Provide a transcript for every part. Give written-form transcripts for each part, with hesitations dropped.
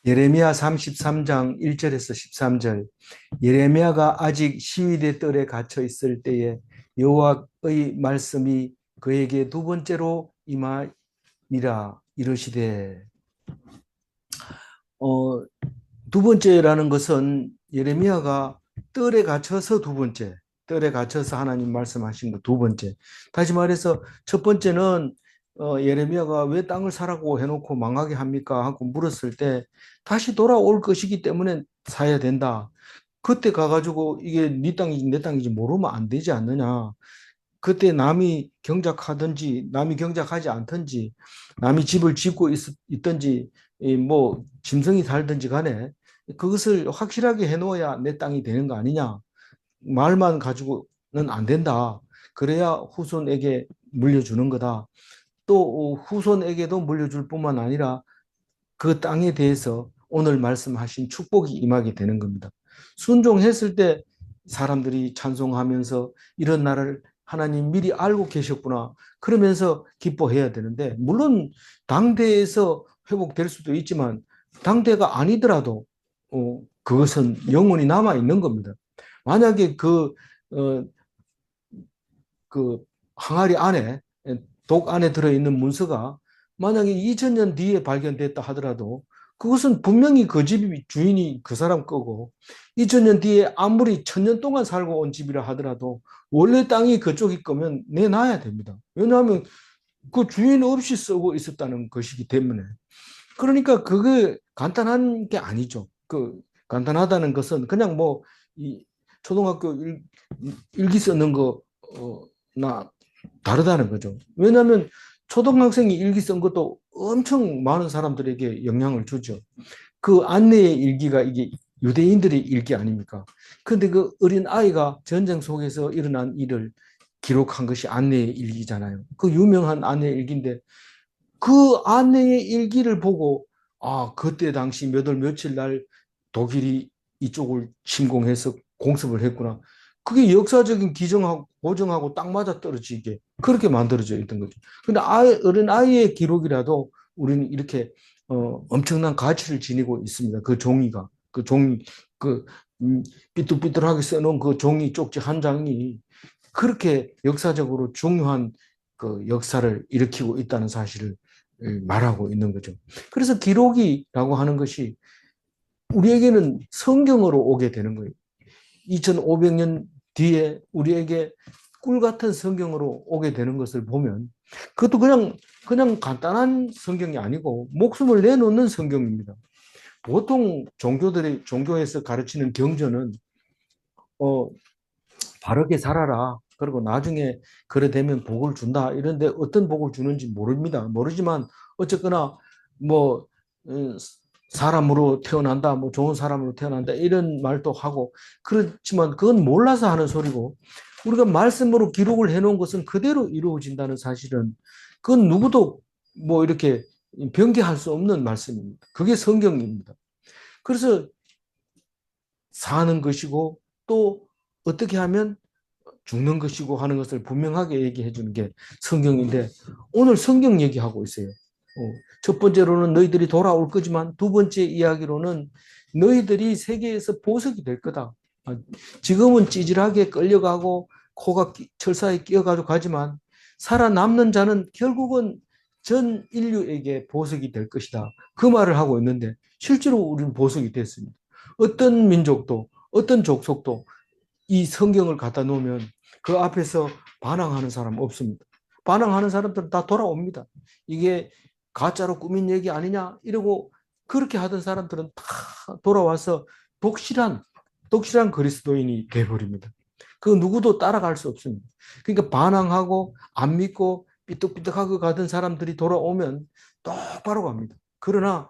예레미야 33장 1절에서 13절. 예레미야가 아직 시위대 뜰에 갇혀 있을 때에 여호와의 말씀이 그에게 두 번째로 임하니라. 이르시되. 어, 두 번째라는 것은 예레미야가 뜰에 갇혀서 두 번째, 뜰에 갇혀서 하나님 말씀하신 거 두 번째. 다시 말해서 첫 번째는 예레미야가 왜 땅을 사라고 해놓고 망하게 합니까? 하고 물었을 때 다시 돌아올 것이기 때문에 사야 된다. 그때 가가지고 이게 네 땅인지 내 땅인지 모르면 안 되지 않느냐. 그때 남이 경작하든지 남이 경작하지 않든지 남이 집을 짓고 있든지 뭐 짐승이 살든지 간에 그것을 확실하게 해놓아야 내 땅이 되는 거 아니냐. 말만 가지고는 안 된다. 그래야 후손에게 물려주는 거다. 또 후손에게도 물려줄 뿐만 아니라 그 땅에 대해서 오늘 말씀하신 축복이 임하게 되는 겁니다. 순종했을 때 사람들이 찬송하면서 이런 나라를 하나님 미리 알고 계셨구나. 그러면서 기뻐해야 되는데, 물론 당대에서 회복될 수도 있지만 당대가 아니더라도 그것은 영원히 남아 있는 겁니다. 만약에 어, 그 항아리 안에, 독 안에 들어있는 문서가 만약에 2000년 뒤에 발견됐다 하더라도 그것은 분명히 그 집 주인이 그 사람 거고, 2000년 뒤에 아무리 1000년 동안 살고 온 집이라 하더라도 원래 땅이 그쪽이 거면 내놔야 됩니다. 왜냐하면 그 주인 없이 쓰고 있었다는 것이기 때문에. 그러니까 그게 간단한 게 아니죠. 그 간단하다는 것은 그냥 뭐 이 초등학교 일기 쓰는 거나 다르다는 거죠. 왜냐하면 초등학생이 일기 쓴 것도 엄청 많은 사람들에게 영향을 주죠. 그 안내의 일기가 이게 유대인들의 일기 아닙니까? 그런데 그 어린 아이가 전쟁 속에서 일어난 일을 기록한 것이 안내의 일기잖아요. 그 유명한 안내의 일기인데 그 아내의 일기를 보고 그때 당시 몇 월 며칠 날 독일이 이쪽을 침공해서 공습을 했구나. 그게 역사적인 기정하고 고정하고 딱 맞아 떨어지게 그렇게 만들어져 있던 거죠. 근데 어린 아이의 기록이라도 우리는 이렇게 엄청난 가치를 지니고 있습니다. 그 종이가 그 종이 그 삐뚤삐뚤하게 써놓은 그 종이 쪽지 한 장이 그렇게 역사적으로 중요한 그 역사를 일으키고 있다는 사실을 말하고 있는 거죠. 그래서 기록이라고 하는 것이 우리에게는 성경으로 오게 되는 거예요. 2500년 뒤에 우리에게 꿀 같은 성경으로 오게 되는 것을 보면 그것도 그냥 간단한 성경이 아니고 목숨을 내놓는 성경입니다. 보통 종교에서 가르치는 경전은 어, 바르게 살아라. 그리고 나중에 그래 되면 복을 준다. 이런데 어떤 복을 주는지 모릅니다. 모르지만 어쨌거나 뭐 사람으로 태어난다, 뭐 좋은 사람으로 태어난다 이런 말도 하고 그렇지만 그건 몰라서 하는 소리고 우리가 말씀으로 기록을 해놓은 것은 그대로 이루어진다는 사실은 그건 누구도 뭐 이렇게 변개할 수 없는 말씀입니다. 그게 성경입니다. 그래서 사는 것이고 또 어떻게 하면 죽는 것이고 하는 것을 분명하게 얘기해 주는 게 성경인데 오늘 성경 얘기하고 있어요. 첫 번째로는 너희들이 돌아올 거지만 두 번째 이야기로는 너희들이 세계에서 보석이 될 거다. 지금은 찌질하게 끌려가고 코가 철사에 끼어가지고 가지만 살아남는 자는 결국은 전 인류에게 보석이 될 것이다. 그 말을 하고 있는데 실제로 우리는 보석이 됐습니다. 어떤 민족도 어떤 족속도 이 성경을 갖다 놓으면 그 앞에서 반항하는 사람 없습니다. 반항하는 사람들은 다 돌아옵니다. 이게 가짜로 꾸민 얘기 아니냐 이러고 그렇게 하던 사람들은 다 돌아와서 독실한 그리스도인이 돼버립니다. 그 누구도 따라갈 수 없습니다. 그러니까 반항하고 안 믿고 삐뚤삐뚤하고 가던 사람들이 돌아오면 똑바로 갑니다. 그러나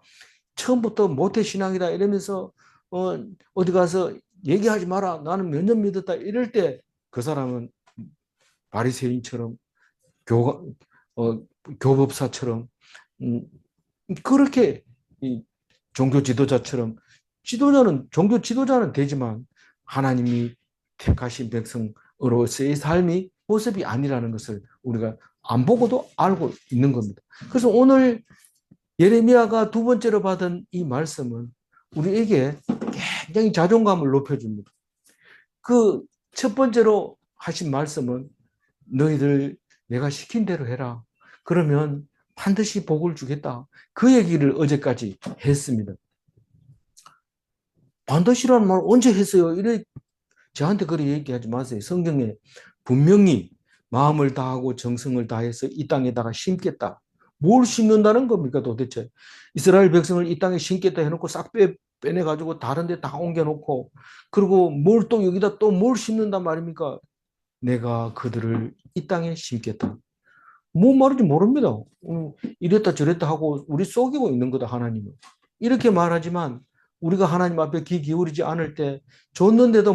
처음부터 모태신앙이다 이러면서 어디 가서 얘기하지 마라. 나는 몇 년 믿었다. 이럴 때 그 사람은 바리새인처럼 교, 어, 교법사처럼 음, 그렇게 이 종교 지도자처럼 종교 지도자는 되지만 하나님이 택하신 백성으로서의 삶이 모습이 아니라는 것을 우리가 안 보고도 알고 있는 겁니다. 그래서 오늘 예레미야가 두 번째로 받은 이 말씀은 우리에게 굉장히 자존감을 높여줍니다. 그 첫 번째로 하신 말씀은 너희들 내가 시킨 대로 해라. 그러면 반드시 복을 주겠다. 그 얘기를 어제까지 했습니다. 반드시라는 말 언제 했어요? 이래 저한테 그렇게 얘기하지 마세요. 성경에 분명히 마음을 다하고 정성을 다해서 이 땅에다가 심겠다. 뭘 심는다는 겁니까 도대체? 이스라엘 백성을 이 땅에 심겠다 해놓고 싹 빼내가지고 다른 데 다 옮겨놓고 그리고 뭘 또 여기다 또 뭘 심는단 말입니까? 내가 그들을 이 땅에 심겠다. 뭔 말인지 모릅니다. 이랬다 저랬다 하고 우리 속이고 있는 거다 하나님은. 이렇게 말하지만 우리가 하나님 앞에 귀 기울이지 않을 때 줬는데도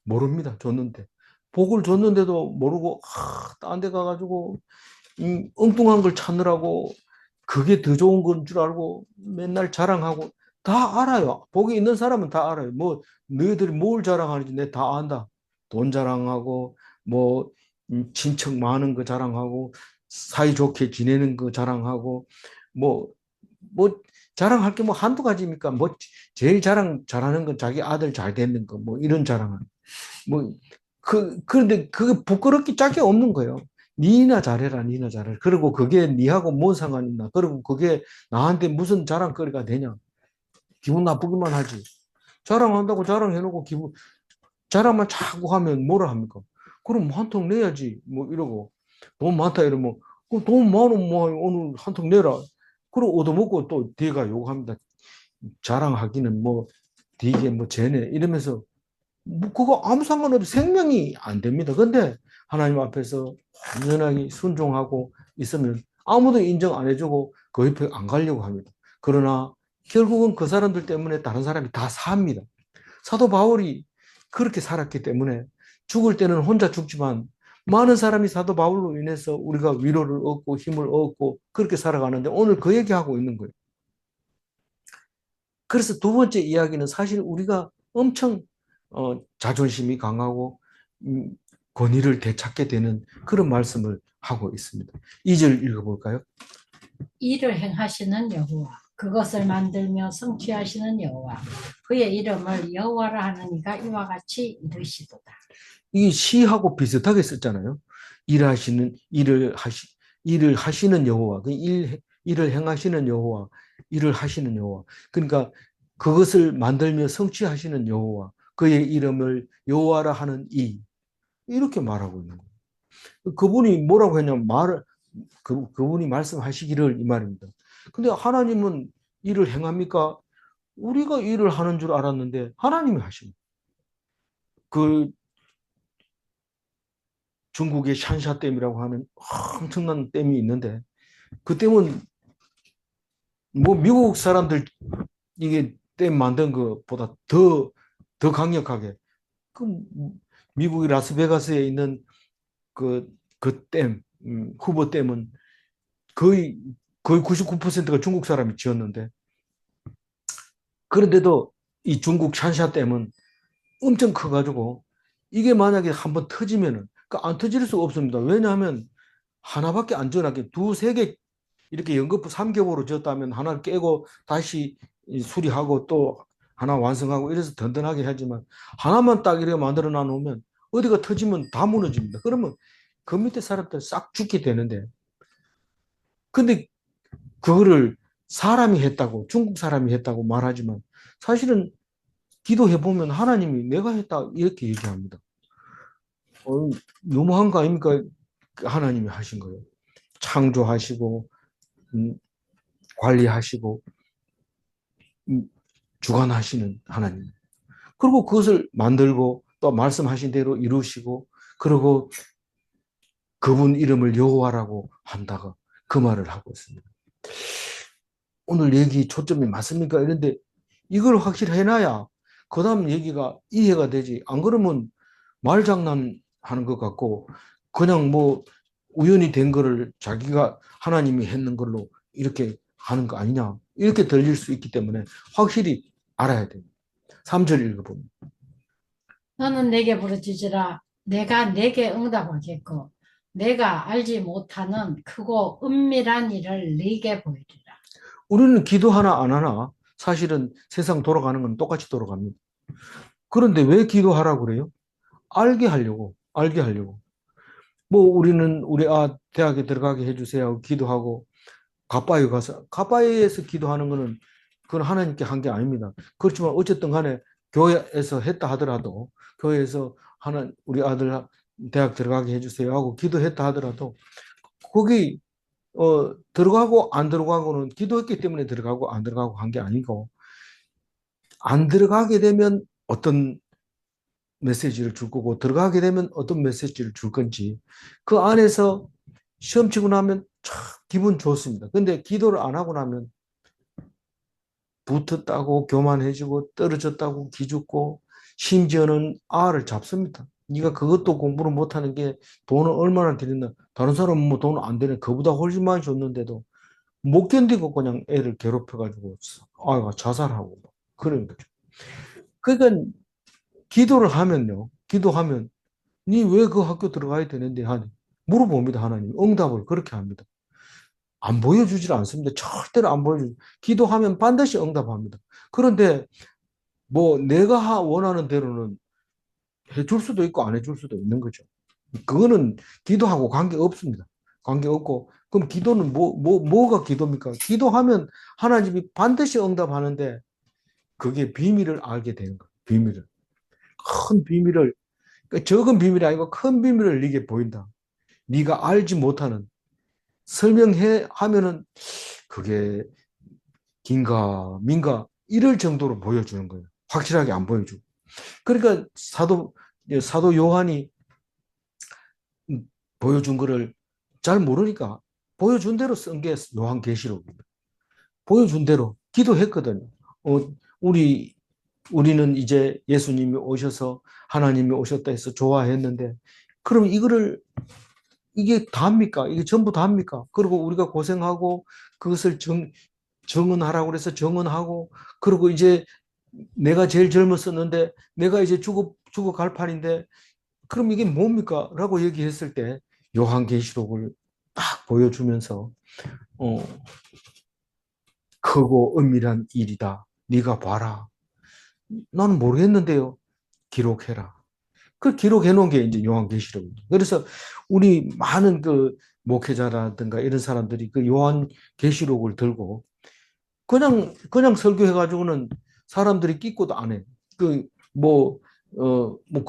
모릅니다. 줬는데. 복을 줬는데도 모르고 딴 데 가가지고 엉뚱한 걸 찾느라고 그게 더 좋은 건 줄 알고 맨날 자랑하고 다 알아요. 복이 있는 사람은 다 알아요. 뭐 너희들이 뭘 자랑하는지 내 다 안다. 돈 자랑하고 뭐 친척 많은 거 자랑하고 사이좋게 지내는 거 자랑하고 뭐 뭐 자랑할 게 뭐 한두 가지입니까? 뭐 제일 잘하는 건 자기 아들 잘 되는 거 뭐 이런 자랑을 뭐 그런데 그게 부끄럽기 짝이 없는 거예요. 니나 잘해라, 니나 잘해라. 그리고 그게 니하고 뭔 상관 있나? 그리고 그게 나한테 무슨 자랑거리가 되냐? 기분 나쁘기만 하지. 자랑한다고 자랑해놓고 자랑만 자꾸 하면 뭐라 합니까? 그럼 한 통 내야지. 뭐 이러고 돈 많다 이러면 돈 많으면 뭐 오늘 한 통 내라. 그리고 얻어먹고 또 뒤가 욕합니다. 자랑하기는 뭐 되게 뭐 쟤네 이러면서 뭐 그거 아무 상관없이 생명이 안 됩니다. 근데 하나님 앞에서 완전하게 순종하고 있으면 아무도 인정 안 해주고 그 옆에 안 가려고 합니다. 그러나 결국은 그 사람들 때문에 다른 사람이 다 삽니다. 사도 바울이 그렇게 살았기 때문에 죽을 때는 혼자 죽지만 많은 사람이 사도 바울로 인해서 우리가 위로를 얻고 힘을 얻고 그렇게 살아가는데 오늘 그 얘기하고 있는 거예요. 그래서 두 번째 이야기는 사실 우리가 엄청 자존심이 강하고 권위를 되찾게 되는 그런 말씀을 하고 있습니다. 2절 읽어볼까요? 일을 행하시는 여호와 그것을 만들며 성취하시는 여호와 그의 이름을 여호와라 하는 이가 이와 같이 이르시도다. 이 시하고 비슷하게 썼잖아요. 일을 하시는 여호와, 일을 행하시는 여호와, 일을 하시는 여호와. 그러니까 그것을 만들며 성취하시는 여호와, 그의 이름을 여호와라 하는 이렇게 말하고 있는 거예요. 그분이 뭐라고 했냐면 그분이 말씀하시기를 이 말입니다. 근데 하나님은 일을 행합니까? 우리가 일을 하는 줄 알았는데 하나님이 하십니다. 그 중국의 샨샤댐이라고 하는 엄청난 댐이 있는데 그 댐은 뭐 미국 사람들 이게 댐 만든 것보다 더 강력하게 그 미국의 라스베가스에 있는 그 댐, 후보 댐은 거의 99%가 중국 사람이 지었는데 그런데도 이 중국 샨샤댐은 엄청 커가지고 이게 만약에 한번 터지면은 그러니까 안 터질 수 없습니다. 왜냐하면 하나밖에 안 지어놨게 두세 개 이렇게 연거푸 3겹으로 지었다면 하나를 깨고 다시 수리하고 또 하나 완성하고 이래서 든든하게 하지만 하나만 딱 이렇게 만들어 놔놓으면 어디가 터지면 다 무너집니다. 그러면 그 밑에 사람들 싹 죽게 되는데 근데 그거를 사람이 했다고 중국 사람이 했다고 말하지만 사실은 기도해 보면 하나님이 내가 했다 이렇게 얘기합니다. 너무한 거 아닙니까? 하나님이 하신 거예요. 창조하시고 관리하시고 주관하시는 하나님. 그리고 그것을 만들고 또 말씀하신 대로 이루시고 그리고 그분 이름을 여호와라고 한다고 그 말을 하고 있습니다. 오늘 얘기 초점이 맞습니까? 이런데 이걸 확실히 해놔야 그 다음 얘기가 이해가 되지. 안 그러면 말장난하는 것 같고 그냥 뭐 우연히 된 거를 자기가 하나님이 했는 걸로 이렇게 하는 거 아니냐. 이렇게 들릴 수 있기 때문에 확실히 알아야 됩니다. 3절 읽어보면. 너는 내게 부르짖으라 내가 내게 응답하겠고 내가 알지 못하는 크고 은밀한 일을 네게 보이리라. 우리는 기도 하나 안 하나 사실은 세상 돌아가는 건 똑같이 돌아갑니다. 그런데 왜 기도하라고 그래요? 알게 하려고, 알게 하려고. 뭐 우리는 우리 대학에 들어가게 해주세요 하고 기도하고 가빠이 가서 가빠이에서 기도하는 거는 그건 하나님께 한 게 아닙니다. 그렇지만 어쨌든 간에 교회에서 했다 하더라도 교회에서 하나 우리 아들 대학 들어가게 해주세요 하고 기도했다 하더라도 거기 들어가고 안 들어가고는 기도했기 때문에 들어가고 안 들어가고 한 게 아니고 안 들어가게 되면 어떤 메시지를 줄 거고 들어가게 되면 어떤 메시지를 줄 건지 그 안에서 시험 치고 나면 참 기분 좋습니다. 근데 기도를 안 하고 나면 붙었다고 교만해지고 떨어졌다고 기죽고 심지어는 알을 잡습니다. 네가 그것도 공부를 못하는 게 돈을 얼마나 들였나. 다른 사람은 뭐 돈 안 되네. 그보다 훨씬 많이 줬는데도 못 견디고 그냥 애를 괴롭혀가지고 아이가 자살하고 그런 거죠. 그러니까 기도를 하면요. 기도하면 니 왜 그 학교 들어가야 되는데 하니 물어봅니다. 하나님 응답을 그렇게 합니다. 안 보여주질 않습니다. 절대로 안 보여주죠. 기도하면 반드시 응답합니다. 그런데 뭐 내가 원하는 대로는 해줄 수도 있고 안 해줄 수도 있는 거죠. 그거는 기도하고 관계 없습니다. 관계 없고 그럼 기도는 뭐가 기도입니까? 기도하면 하나님이 반드시 응답하는데 그게 비밀을 알게 되는 거예요. 비밀을. 큰 비밀을 그러니까 적은 비밀이 아니고 큰 비밀을 네게 보인다. 네가 알지 못하는 설명해 하면은 그게 긴가 민가 이럴 정도로 보여주는 거예요. 확실하게 안 보여주고. 그러니까 사도 요한이 보여준 거를 잘 모르니까 보여준 대로 쓴 게 요한계시록입니다. 보여준 대로 기도했거든요. 어, 우리 우리는 이제 예수님이 오셔서 하나님이 오셨다 해서 좋아했는데 그럼 이게 답니까? 이게 전부 답니까? 그리고 우리가 고생하고 그것을 정언하라고 그래서 정언하고 그리고 이제 내가 제일 젊었었는데 내가 이제 죽어갈 판인데 그럼 이게 뭡니까? 라고 얘기했을 때 요한계시록을 딱 보여주면서 어, 크고 은밀한 일이다. 네가 봐라. 나는 모르겠는데요. 기록해라. 그 기록해 놓은 게 이제 요한계시록입니다. 그래서 우리 많은 그 목회자라든가 이런 사람들이 그 요한계시록을 들고 그냥 설교해 가지고는 사람들이 끼고도 안 해. 그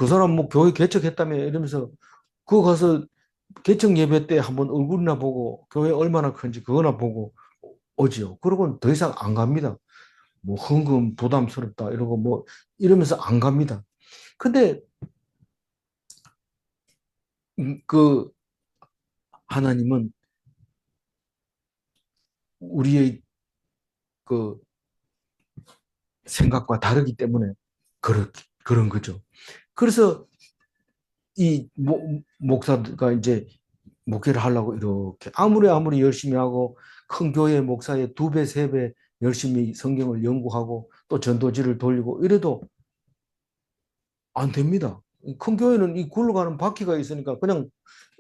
사람 뭐 교회 개척했다며 이러면서 그거 가서 개척 예배 때 한번 얼굴이나 보고 교회 얼마나 큰지 그거나 보고 오지요. 그러고는 더 이상 안 갑니다. 뭐 헌금 부담스럽다 이러고 뭐 이러면서 안 갑니다. 근데 그 하나님은 우리의 그 생각과 다르기 때문에 그런 거죠. 그래서 이 목사가 이제 목회를 하려고 이렇게 아무리 열심히 하고 큰 교회 목사의 두 배, 세 배 열심히 성경을 연구하고 또 전도지를 돌리고 이래도 안 됩니다. 큰 교회는 이 굴러가는 바퀴가 있으니까 그냥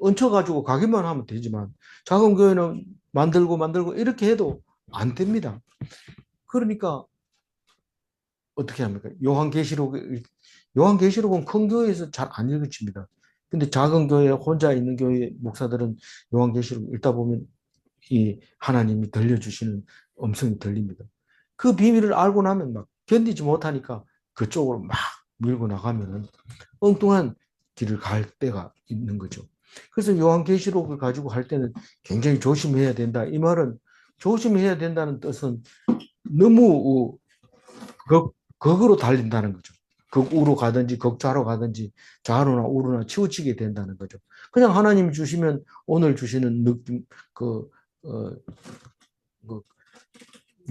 얹혀가지고 가기만 하면 되지만 작은 교회는 만들고 이렇게 해도 안 됩니다. 그러니까 어떻게 합니까? 요한계시록은 큰 교회에서 잘 안 읽어집니다. 근데 작은 교회 혼자 있는 교회 목사들은 요한계시록 읽다 보면 이 하나님이 들려주시는 음성이 들립니다. 그 비밀을 알고 나면 막 견디지 못하니까 그쪽으로 막 밀고 나가면은 엉뚱한 길을 갈 때가 있는 거죠. 그래서 요한계시록을 가지고 할 때는 굉장히 조심해야 된다. 이 말은 조심해야 된다는 뜻은 너무 극으로 달린다는 거죠. 극우로 가든지 극좌로 가든지 좌로나 우로나 치우치게 된다는 거죠. 그냥 하나님이 주시면 오늘 주시는 느낌, 어, 그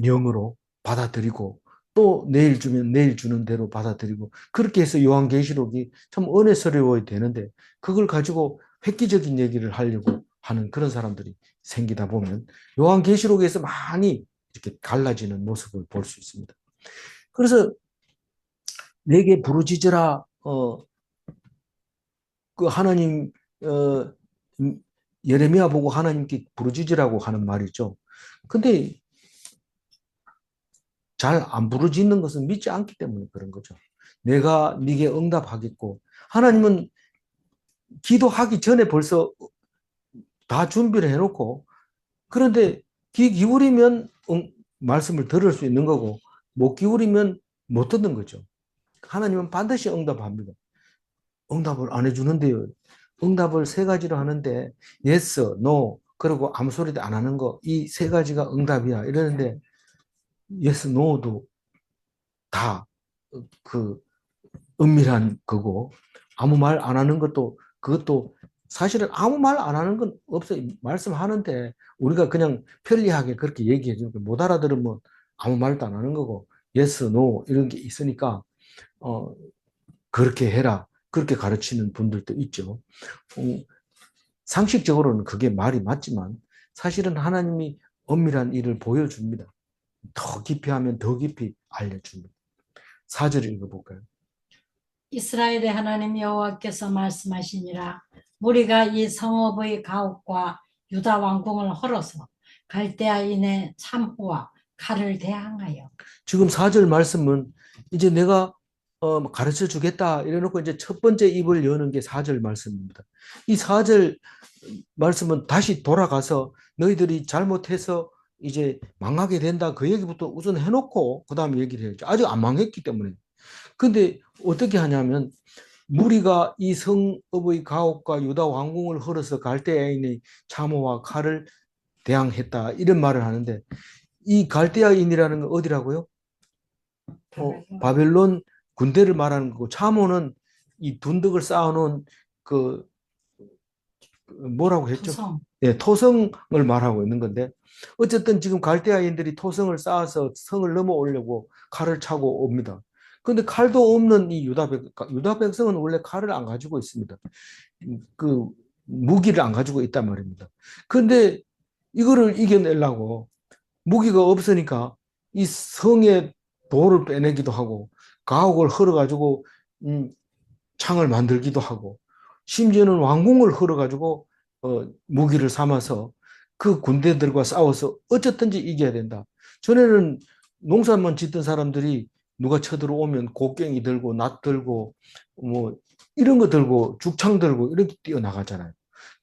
영으로 받아들이고 또 내일 주면 내일 주는 대로 받아들이고 그렇게 해서 요한계시록이 참 은혜스러워야 되는데 그걸 가지고 획기적인 얘기를 하려고 하는 그런 사람들이 생기다 보면 요한계시록에서 많이 이렇게 갈라지는 모습을 볼 수 있습니다. 그래서 내게 부르짖으라 그 하나님 어, 예레미야 보고 하나님께 부르짖으라고 하는 말이죠. 근데 잘 안 부르짖는 것은 믿지 않기 때문에 그런 거죠. 내가 네게 응답하겠고 하나님은 기도하기 전에 벌써 다 준비를 해놓고 그런데 귀 기울이면 말씀을 들을 수 있는 거고 못 기울이면 못 듣는 거죠. 하나님은 반드시 응답합니다. 응답을 안 해주는데요. 응답을 세 가지로 하는데 yes, no 그리고 아무 소리도 안 하는 거 이 세 가지가 응답이야 이러는데 yes, no도 다 그 은밀한 거고 아무 말 안 하는 것도 그것도 사실은 아무 말 안 하는 건 없어요. 말씀하는데 우리가 그냥 편리하게 그렇게 얘기해 주는 못 알아들으면 아무 말도 안 하는 거고 yes, no 이런 게 있으니까 어, 그렇게 해라 그렇게 가르치는 분들도 있죠. 상식적으로는 그게 말이 맞지만 사실은 하나님이 엄밀한 일을 보여줍니다. 더 깊이 하면 더 깊이 알려줍니다. 4절을 읽어볼까요? 이스라엘의 하나님 여호와께서 말씀하시니라. 무리가 이 성읍의 가옥과 유다 왕궁을 헐어서 갈대아인의 참호와 칼을 대항하여. 지금 4절 말씀은 이제 내가 가르쳐 주겠다 이래놓고 이제 첫 번째 입을 여는 게 4절 말씀입니다. 이 4절 말씀은 다시 돌아가서 너희들이 잘못해서 이제 망하게 된다 그 얘기부터 우선 해놓고 그 다음에 얘기를 해야죠. 아직 안 망했기 때문에. 근데 어떻게 하냐면 무리가 이 성읍의 가옥과 유다 왕궁을 헐어서 갈대아인의 참호와 칼을 대항했다 이런 말을 하는데 이 갈대아인이라는 건 어디라고요? 바벨론 군대를 말하는 거고 참호는 이 둔덕을 쌓아놓은 그 뭐라고 했죠? 토성. 예, 토성을 말하고 있는 건데 어쨌든 지금 갈대아인들이 토성을 쌓아서 성을 넘어오려고 칼을 차고 옵니다. 그런데 칼도 없는 이 유다 백성은 원래 칼을 안 가지고 있습니다. 그 무기를 안 가지고 있단 말입니다. 그런데 이거를 이겨내려고 무기가 없으니까 이 성의 돌을 빼내기도 하고 가옥을 헐어가지고 창을 만들기도 하고 심지어는 왕궁을 헐어가지고 무기를 삼아서 그 군대들과 싸워서 어쨌든지 이겨야 된다. 전에는 농사만 짓던 사람들이 누가 쳐들어오면 곡괭이 들고 낫 들고 뭐 이런 거 들고 죽창 들고 이렇게 뛰어나가잖아요.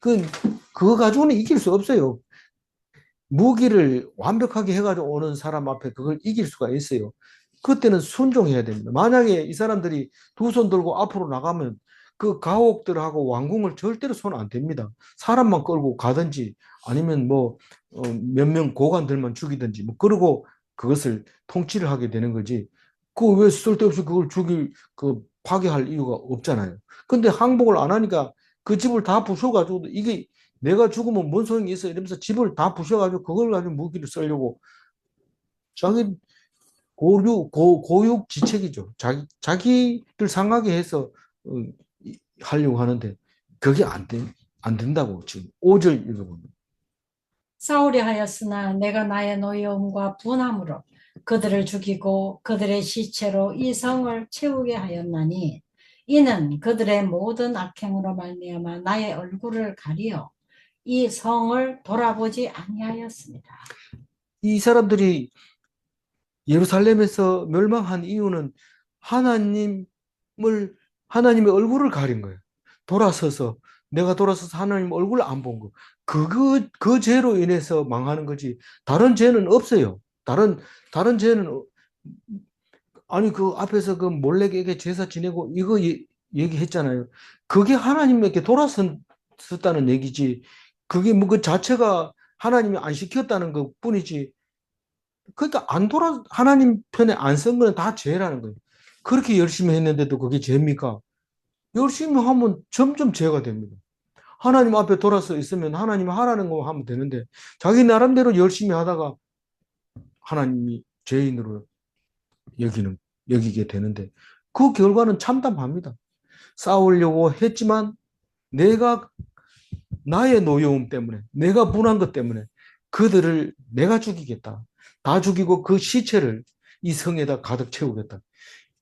그거 가지고는 이길 수 없어요. 무기를 완벽하게 해가지고 오는 사람 앞에 그걸 이길 수가 있어요. 그때는 순종해야 됩니다. 만약에 이 사람들이 두 손 들고 앞으로 나가면 그 가옥들하고 왕궁을 절대로 손 안 댑니다. 사람만 끌고 가든지 아니면 뭐 몇 명 고관들만 죽이든지 뭐 그러고 그것을 통치를 하게 되는 거지. 그 왜 쓸데없이 그걸 파괴할 이유가 없잖아요. 근데 항복을 안 하니까 그 집을 다 부숴가지고 이게 내가 죽으면 뭔 소용이 있어 이러면서 집을 다 부셔가지고 그걸 가지고 무기를 쓰려고 자기 고육지책이죠. 자기를 상하게 해서 어, 하려고 하는데 그게 안 된다고 지금 5절 읽어보면. 싸우려 하였으나 내가 나의 노여움과 분함으로 그들을 죽이고 그들의 시체로 이 성을 채우게 하였나니 이는 그들의 모든 악행으로 말미암아 나의 얼굴을 가리어 이 성을 돌아보지 아니하였습니다. 이 사람들이 예루살렘에서 멸망한 이유는 하나님을 하나님의 얼굴을 가린 거예요. 돌아서서 내가 돌아서서 하나님 얼굴을 안 본 거. 그 죄로 인해서 망하는 거지. 다른 죄는 없어요. 다른 죄는 아니 그 앞에서 그 몰래에게 제사 지내고 이거 얘기했잖아요. 그게 하나님에게 돌아섰다는 얘기지. 그게 뭐 그 자체가 하나님이 안 시켰다는 것 뿐이지. 그러니까 하나님 편에 안 선 거는 다 죄라는 거예요. 그렇게 열심히 했는데도 그게 죄입니까? 열심히 하면 점점 죄가 됩니다. 하나님 앞에 돌아서 있으면 하나님이 하라는 거 하면 되는데 자기 나름대로 열심히 하다가 하나님이 죄인으로 여기게 되는데 그 결과는 참담합니다. 싸우려고 했지만 내가 나의 노여움 때문에 내가 분한 것 때문에 그들을 내가 죽이겠다. 다 죽이고 그 시체를 이 성에다 가득 채우겠다.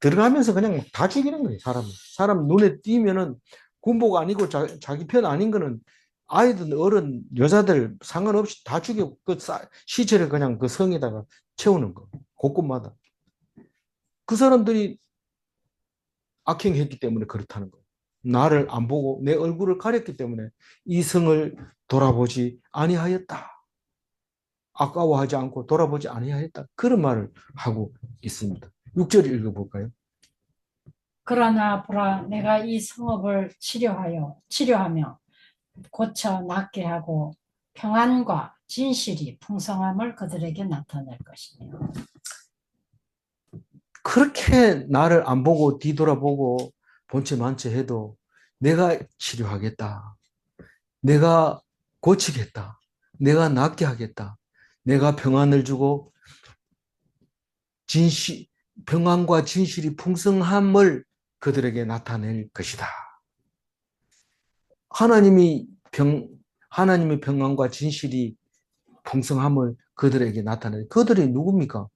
들어가면서 그냥 다 죽이는 거예요, 사람을. 사람 눈에 띄면은 군복 아니고 자기 편 아닌 거는 아이든 어른, 여자들 상관없이 다 죽이고 그 시체를 그냥 그 성에다가 채우는 거. 곳곳마다. 그 사람들이 악행했기 때문에 그렇다는 거예요. 나를 안 보고 내 얼굴을 가렸기 때문에 이 성을 돌아보지 아니하였다. 아까워하지 않고 돌아보지 아니하였다. 그런 말을 하고 있습니다. 6절 읽어볼까요? 그러나 보라, 내가 이 성읍을 치료하며 고쳐 낫게 하고 평안과 진실이 풍성함을 그들에게 나타낼 것이며. 그렇게 나를 안 보고 뒤돌아보고 본체 만체 해도 내가 치료하겠다. 내가 고치겠다. 내가 낫게 하겠다. 내가 평안을 주고 평안과 진실이 풍성함을 그들에게 나타낼 것이다. 하나님이 하나님의 평안과 진실이 풍성함을 그들에게 나타내. 그들이 누굽니까?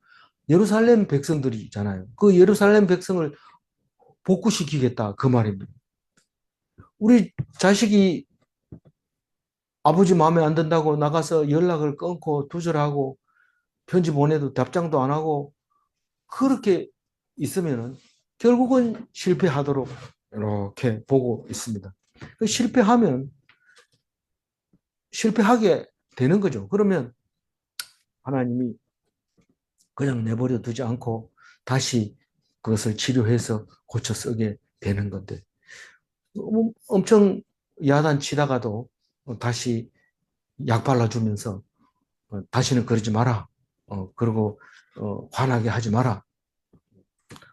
예루살렘 백성들이잖아요. 그 예루살렘 백성을 복구시키겠다. 그 말입니다. 우리 자식이 아버지 마음에 안 든다고 나가서 연락을 끊고 두절하고 편지 보내도 답장도 안 하고 그렇게 있으면은 결국은 실패하도록 이렇게 보고 있습니다. 실패하면 실패하게 되는 거죠. 그러면 하나님이 그냥 내버려 두지 않고 다시 그것을 치료해서 고쳐 쓰게 되는 건데 엄청 야단치다가도 다시 약 발라주면서 다시는 그러지 마라. 그리고 화나게 하지 마라.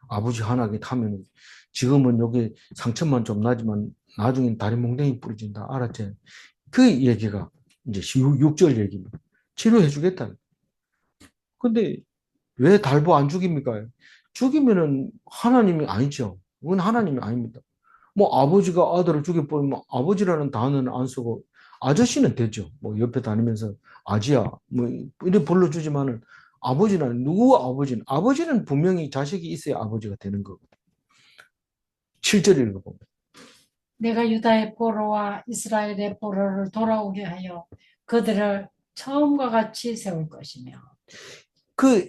아버지 화나게 타면 지금은 여기 상처만 좀 나지만 나중엔 다리 몽둥이 부러진다. 알았지? 그 얘기가 이제 6절 얘기입니다. 치료해 주겠다. 근데 왜 달보 안 죽입니까? 죽이면은 하나님이 아니죠. 그건 하나님이 아닙니다. 뭐 아버지가 아들을 죽여버리면 아버지라는 단어는 안 쓰고 아저씨는 되죠. 뭐 옆에 다니면서 아지야 뭐 이렇게 불러주지만은 아버지는 누구 아버지는 분명히 자식이 있어야 아버지가 되는 거고. 7절 읽어보면 내가 유다의 포로와 이스라엘의 포로를 돌아오게 하여 그들을 처음과 같이 세울 것이며. 그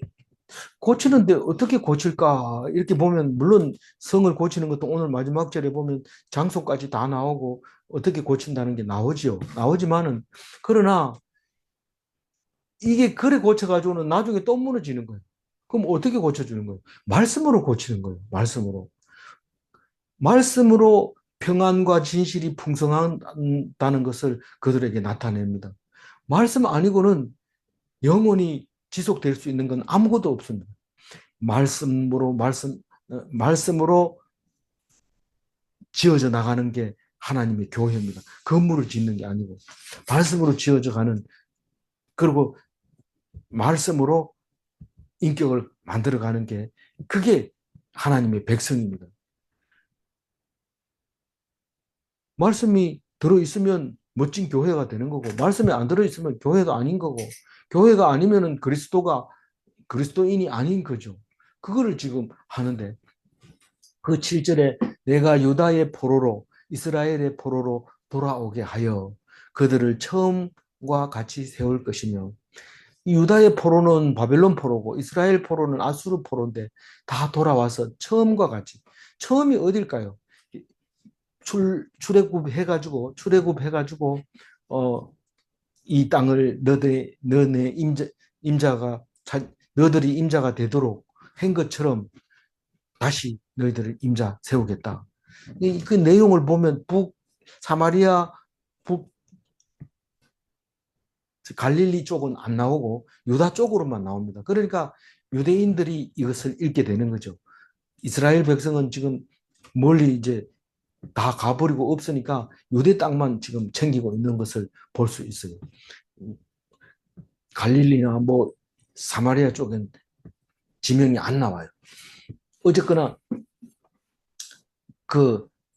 고치는데 어떻게 고칠까? 이렇게 보면 물론 성을 고치는 것도 오늘 마지막 절에 보면 장소까지 다 나오고 어떻게 고친다는 게 나오지요. 나오지만은 그러나 이게 그래 고쳐가지고는 나중에 또 무너지는 거예요. 그럼 어떻게 고쳐주는 거예요? 말씀으로 고치는 거예요. 말씀으로. 말씀으로 평안과 진실이 풍성하다는 것을 그들에게 나타냅니다. 말씀 아니고는 영원히 지속될 수 있는 건 아무것도 없습니다. 말씀으로 지어져 나가는 게 하나님의 교회입니다. 건물을 짓는 게 아니고 말씀으로 지어져 가는 그리고 말씀으로 인격을 만들어 가는 게 그게 하나님의 백성입니다. 말씀이 들어있으면 멋진 교회가 되는 거고 말씀이 안 들어있으면 교회가 아닌 거고 교회가 아니면은 그리스도인이 아닌 거죠. 그거를 지금 하는데 그 7절에 내가 유다의 포로로 이스라엘의 포로로 돌아오게 하여 그들을 처음과 같이 세울 것이며 유다의 포로는 바벨론 포로고 이스라엘 포로는 아수르 포로인데 다 돌아와서 처음과 같이 처음이 어딜까요? 출애굽해가지고 이 땅을 너네 임자가 너들이 임자가 되도록 한 것처럼 다시 너희들을 임자 세우겠다. 그 내용을 보면 사마리아 북 갈릴리 쪽은 안 나오고 유다 쪽으로만 나옵니다. 그러니까 유대인들이 이것을 읽게 되는 거죠. 이스라엘 백성은 지금 멀리 이제 다 가버리고 없으니까 유대 땅만 지금 챙기고 있는 것을 볼 수 있어요. 갈릴리나 뭐 사마리아 쪽엔 지명이 안 나와요. 어쨌거나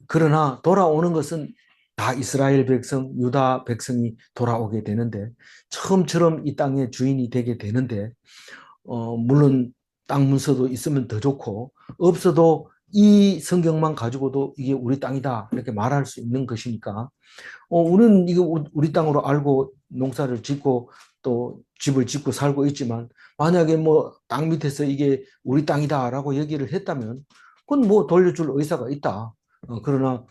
그러나 돌아오는 것은 다 이스라엘 백성, 유다 백성이 돌아오게 되는데 처음처럼 이 땅의 주인이 되게 되는데 물론 땅 문서도 있으면 더 좋고 없어도 이 성경만 가지고도 이게 우리 땅이다 이렇게 말할 수 있는 것이니까 우리는 이거 우리 땅으로 알고 농사를 짓고 또 집을 짓고 살고 있지만 만약에 뭐 땅 밑에서 이게 우리 땅이다라고 얘기를 했다면 그건 뭐 돌려줄 의사가 있다. 그러나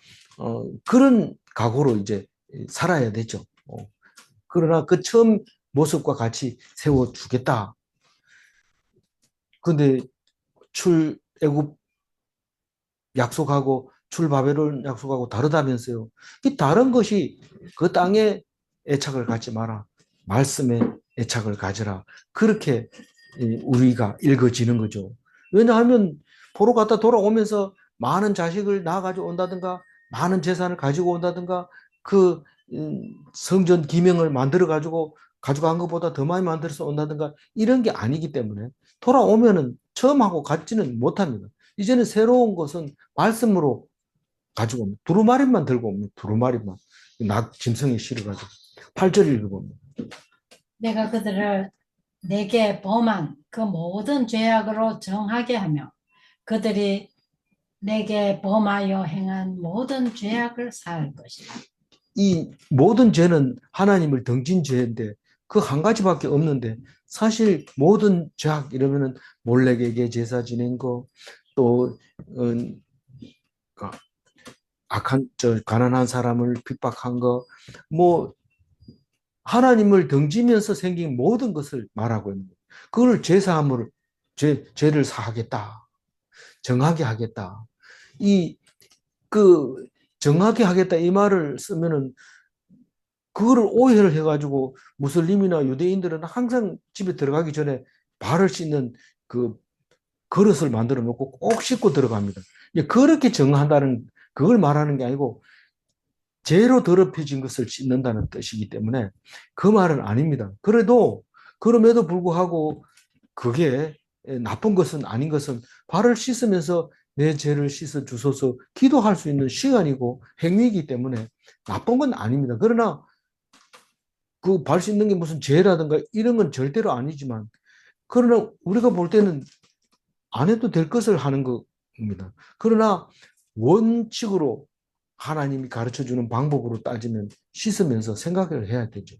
그런 각오로 이제 살아야 되죠. 그러나 그 처음 모습과 같이 세워주겠다. 근데 출애굽 약속하고 출바벨론 약속하고 다르다면서요. 이 다른 것이 그 땅에 애착을 갖지 마라. 말씀에 애착을 가져라. 그렇게 우리가 읽어지는 거죠. 왜냐하면 포로 갔다 돌아오면서 많은 자식을 낳아가지고 온다든가 많은 재산을 가지고 온다든가 그 성전 기명을 만들어 가지고 가져간 것보다 더 많이 만들어서 온다든가 이런 게 아니기 때문에 돌아오면은 처음하고 같지는 못합니다. 이제는 새로운 것은 말씀으로 가지고 옵니다. 두루마리만 들고 옵니다. 두루마리만. 짐승이 실어가지고. 8절 읽어봅니다. 내가 그들을 내게 범한 그 모든 죄악으로 정하게 하며 그들이 내게 범하여 행한 모든 죄악을 사할 것이다. 이 모든 죄는 하나님을 등진 죄인데 그 한 가지밖에 없는데 사실 모든 죄악 이러면은 몰래에게 제사 지낸 거, 또 악한 가난한 사람을 핍박한 거, 뭐 하나님을 등지면서 생긴 모든 것을 말하고 있는 거예요. 그걸 제사함으로 죄를 사하겠다. 정하게 하겠다. 이 그 정하게 하겠다 이 말을 쓰면은 그거를 오해를 해가지고 무슬림이나 유대인들은 항상 집에 들어가기 전에 발을 씻는 그 그릇을 만들어 놓고 꼭 씻고 들어갑니다. 그렇게 정한다는 그걸 말하는 게 아니고 죄로 더럽혀진 것을 씻는다는 뜻이기 때문에 그 말은 아닙니다. 그럼에도 불구하고 그게 나쁜 것은 아닌 것은 발을 씻으면서 내 죄를 씻어 주소서 기도할 수 있는 시간이고 행위이기 때문에 나쁜 건 아닙니다. 그러나 그 발 씻는 게 무슨 죄라든가 이런 건 절대로 아니지만 그러나 우리가 볼 때는 안 해도 될 것을 하는 겁니다. 그러나 원칙으로 하나님이 가르쳐 주는 방법으로 따지면 씻으면서 생각을 해야 되죠.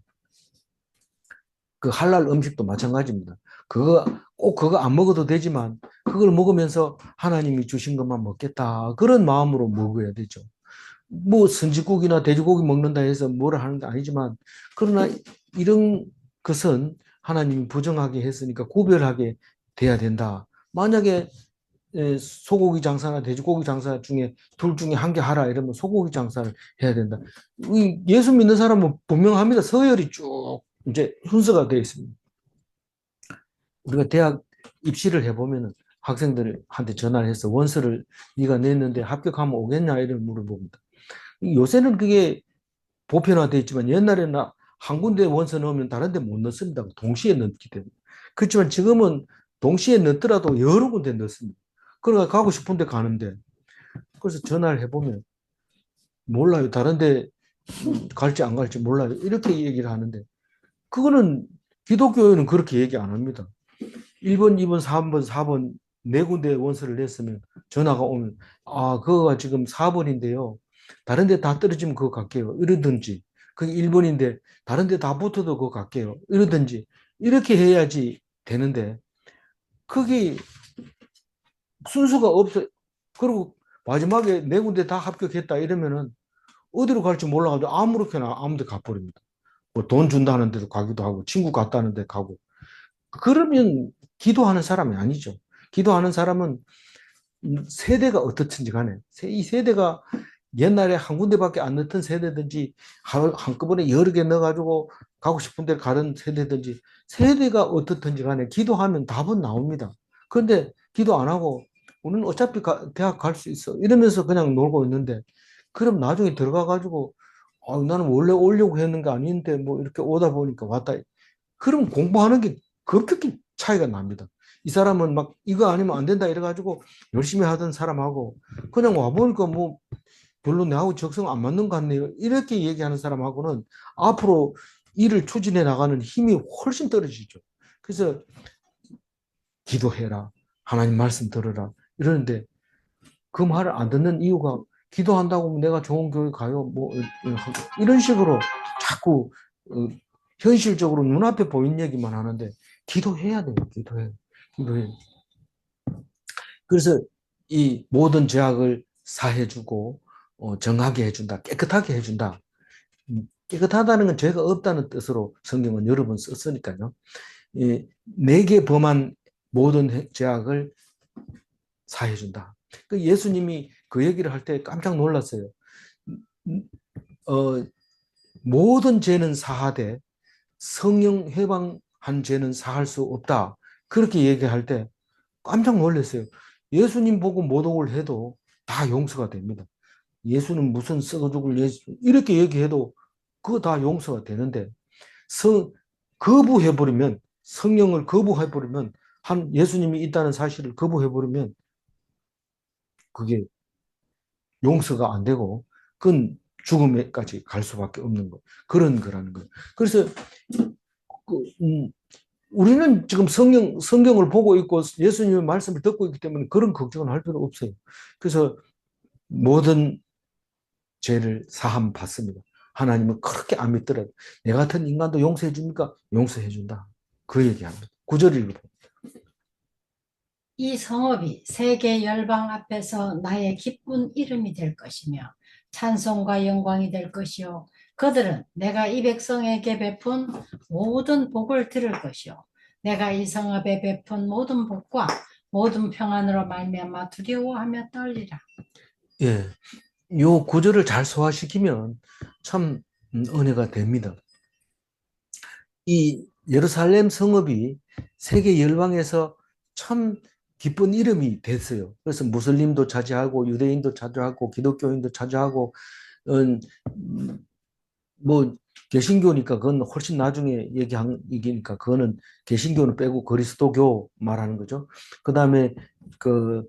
그 할랄 음식도 마찬가지입니다. 꼭 그거 안 먹어도 되지만 그걸 먹으면서 하나님이 주신 것만 먹겠다. 그런 마음으로 먹어야 되죠. 뭐 선지국이나 돼지고기 먹는다 해서 뭐를 하는 게 아니지만 그러나 이런 것은 하나님이 부정하게 했으니까 구별하게 돼야 된다. 만약에 소고기 장사나 돼지고기 장사 중에 둘 중에 한 개 하라 이러면 소고기 장사를 해야 된다. 예수 믿는 사람은 분명합니다. 서열이 쭉 이제 순서가 되어 있습니다. 우리가 대학 입시를 해보면 학생들한테 전화를 해서 원서를 네가 냈는데 합격하면 오겠냐 이런 물어봅니다. 요새는 그게 보편화되어 있지만 옛날에는 한 군데 원서 넣으면 다른 데 못 넣습니다. 동시에 넣기 때문에. 그렇지만 지금은 동시에 넣더라도 여러 군데 넣습니다. 그러니까 가고 싶은데 가는데 그래서 전화를 해보면 몰라요. 다른 데 갈지 안 갈지 몰라요. 이렇게 얘기를 하는데 그거는 기독교에는 그렇게 얘기 안 합니다. 1번, 2번, 3번, 4번 네 군데 원서를 냈으면 전화가 오면 그거가 지금 4번인데요. 다른 데 다 떨어지면 그거 갈게요. 이러든지 그게 1번인데 다른 데 다 붙어도 그거 갈게요. 이러든지 이렇게 해야지 되는데 그게 순수가 없어. 그리고 마지막에 네 군데 다 합격했다 이러면은 어디로 갈지 몰라가지고 아무렇게나 아무 데 가버립니다. 뭐 돈 준다는 데도 가기도 하고 친구 갔다는 데 가고 그러면 기도하는 사람이 아니죠. 기도하는 사람은 세대가 어떻든지 간에 이 세대가 옛날에 한 군데밖에 안 넣던 세대든지 한꺼번에 여러 개 넣어가지고 가고 싶은 데 가는 세대든지 세대가 어떻든지 간에 기도하면 답은 나옵니다. 그런데 기도 안 하고 우리는 어차피 대학 갈 수 있어 이러면서 그냥 놀고 있는데 그럼 나중에 들어가가지고 나는 원래 오려고 했는 게 아닌데 뭐 이렇게 오다 보니까 왔다. 그럼 공부하는 게 급격히 차이가 납니다. 이 사람은 막 이거 아니면 안 된다 이래가지고 열심히 하던 사람하고 그냥 와보니까 뭐 별로 내하고 적성 안 맞는 것 같네요. 이렇게 얘기하는 사람하고는 앞으로 일을 추진해 나가는 힘이 훨씬 떨어지죠. 그래서 기도해라. 하나님 말씀 들어라. 이러는데 그 말을 안 듣는 이유가 기도한다고 내가 좋은 교회 가요. 뭐 이런 식으로 자꾸 현실적으로 눈앞에 보이는 얘기만 하는데 기도해야 돼요. 기도해. 그래서 이 모든 죄악을 사해주고 정하게 해준다. 깨끗하게 해준다. 깨끗하다는 건 죄가 없다는 뜻으로 성경은 여러 번 썼으니까요. 내게 범한 모든 죄악을 사해준다. 그 예수님이 그 얘기를 할 때 깜짝 놀랐어요. 어, 모든 죄는 사하되 성령 해방한 죄는 사할 수 없다. 그렇게 얘기할 때 깜짝 놀랐어요. 예수님 보고 모독을 해도 다 용서가 됩니다. 예수는 무슨 썩어 죽을 예수 이렇게 얘기해도 그거 다 용서가 되는데 거부해버리면 성령을 거부해버리면 한 예수님이 있다는 사실을 거부해버리면 그게 용서가 안 되고 그건 죽음에까지 갈 수밖에 없는 거 그런 거라는 거예요. 그래서 그, 우리는 지금 성경을 보고 있고 예수님의 말씀을 듣고 있기 때문에 그런 걱정을 할 필요 없어요. 그래서 모든 죄를 사함 받습니다. 하나님은 그렇게 안 믿더라도 내 같은 인간도 용서해 줍니까? 용서해 준다. 그 얘기합니다. 9절 읽어봐. 이 성읍이 세계 열방 앞에서 나의 기쁜 이름이 될 것이며 찬송과 영광이 될 것이요 그들은 내가 이 백성에게 베푼 모든 복을 들을 것이요 내가 이 성읍에 베푼 모든 복과 모든 평안으로 말미암아 두려워하며 떨리라. 예, 요 구절을 잘 소화시키면 참 은혜가 됩니다. 이 예루살렘 성읍이 세계 열방에서 참 기쁜 이름이 됐어요. 그래서 무슬림도 차지하고 유대인도 차지하고 기독교인도 차지하고 뭐 개신교니까 그건 훨씬 나중에 얘기한 얘기니까 그거는 개신교는 빼고 그리스도교 말하는 거죠. 그다음에 그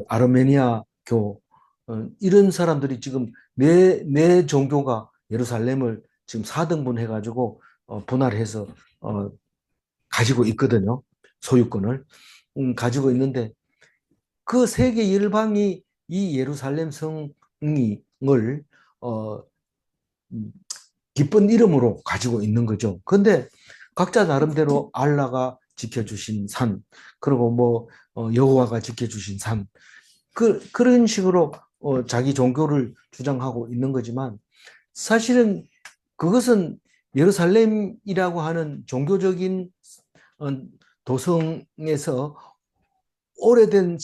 아르메니아교 이런 사람들이 지금 내 종교가 예루살렘을 지금 4등분 해가지고 분할해서 가지고 있거든요. 소유권을 가지고 있는데 그 세계 열방이 이 예루살렘 성을 기쁜 이름으로 가지고 있는 거죠. 근데 각자 나름대로 알라가 지켜주신 산, 그리고 뭐 여호와가 지켜주신 산, 그런 식으로 자기 종교를 주장하고 있는 거지만 사실은 그것은 예루살렘이라고 하는 종교적인 어, 도성에서 오래된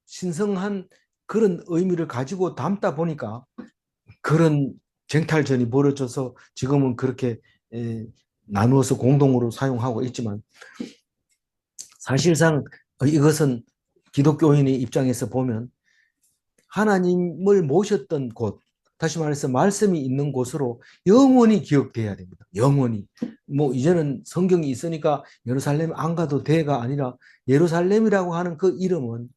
신성한 그런 의미를 가지고 담다 보니까 그런 쟁탈전이 벌어져서 지금은 그렇게 나누어서 공동으로 사용하고 있지만 사실상 이것은 기독교인의 입장에서 보면 하나님을 모셨던 곳, 다시 말해서 말씀이 있는 곳으로 영원히 기억돼야 됩니다. 영원히. 뭐 이제는 성경이 있으니까 예루살렘 안 가도 돼가 아니라 예루살렘이라고 하는 그 이름은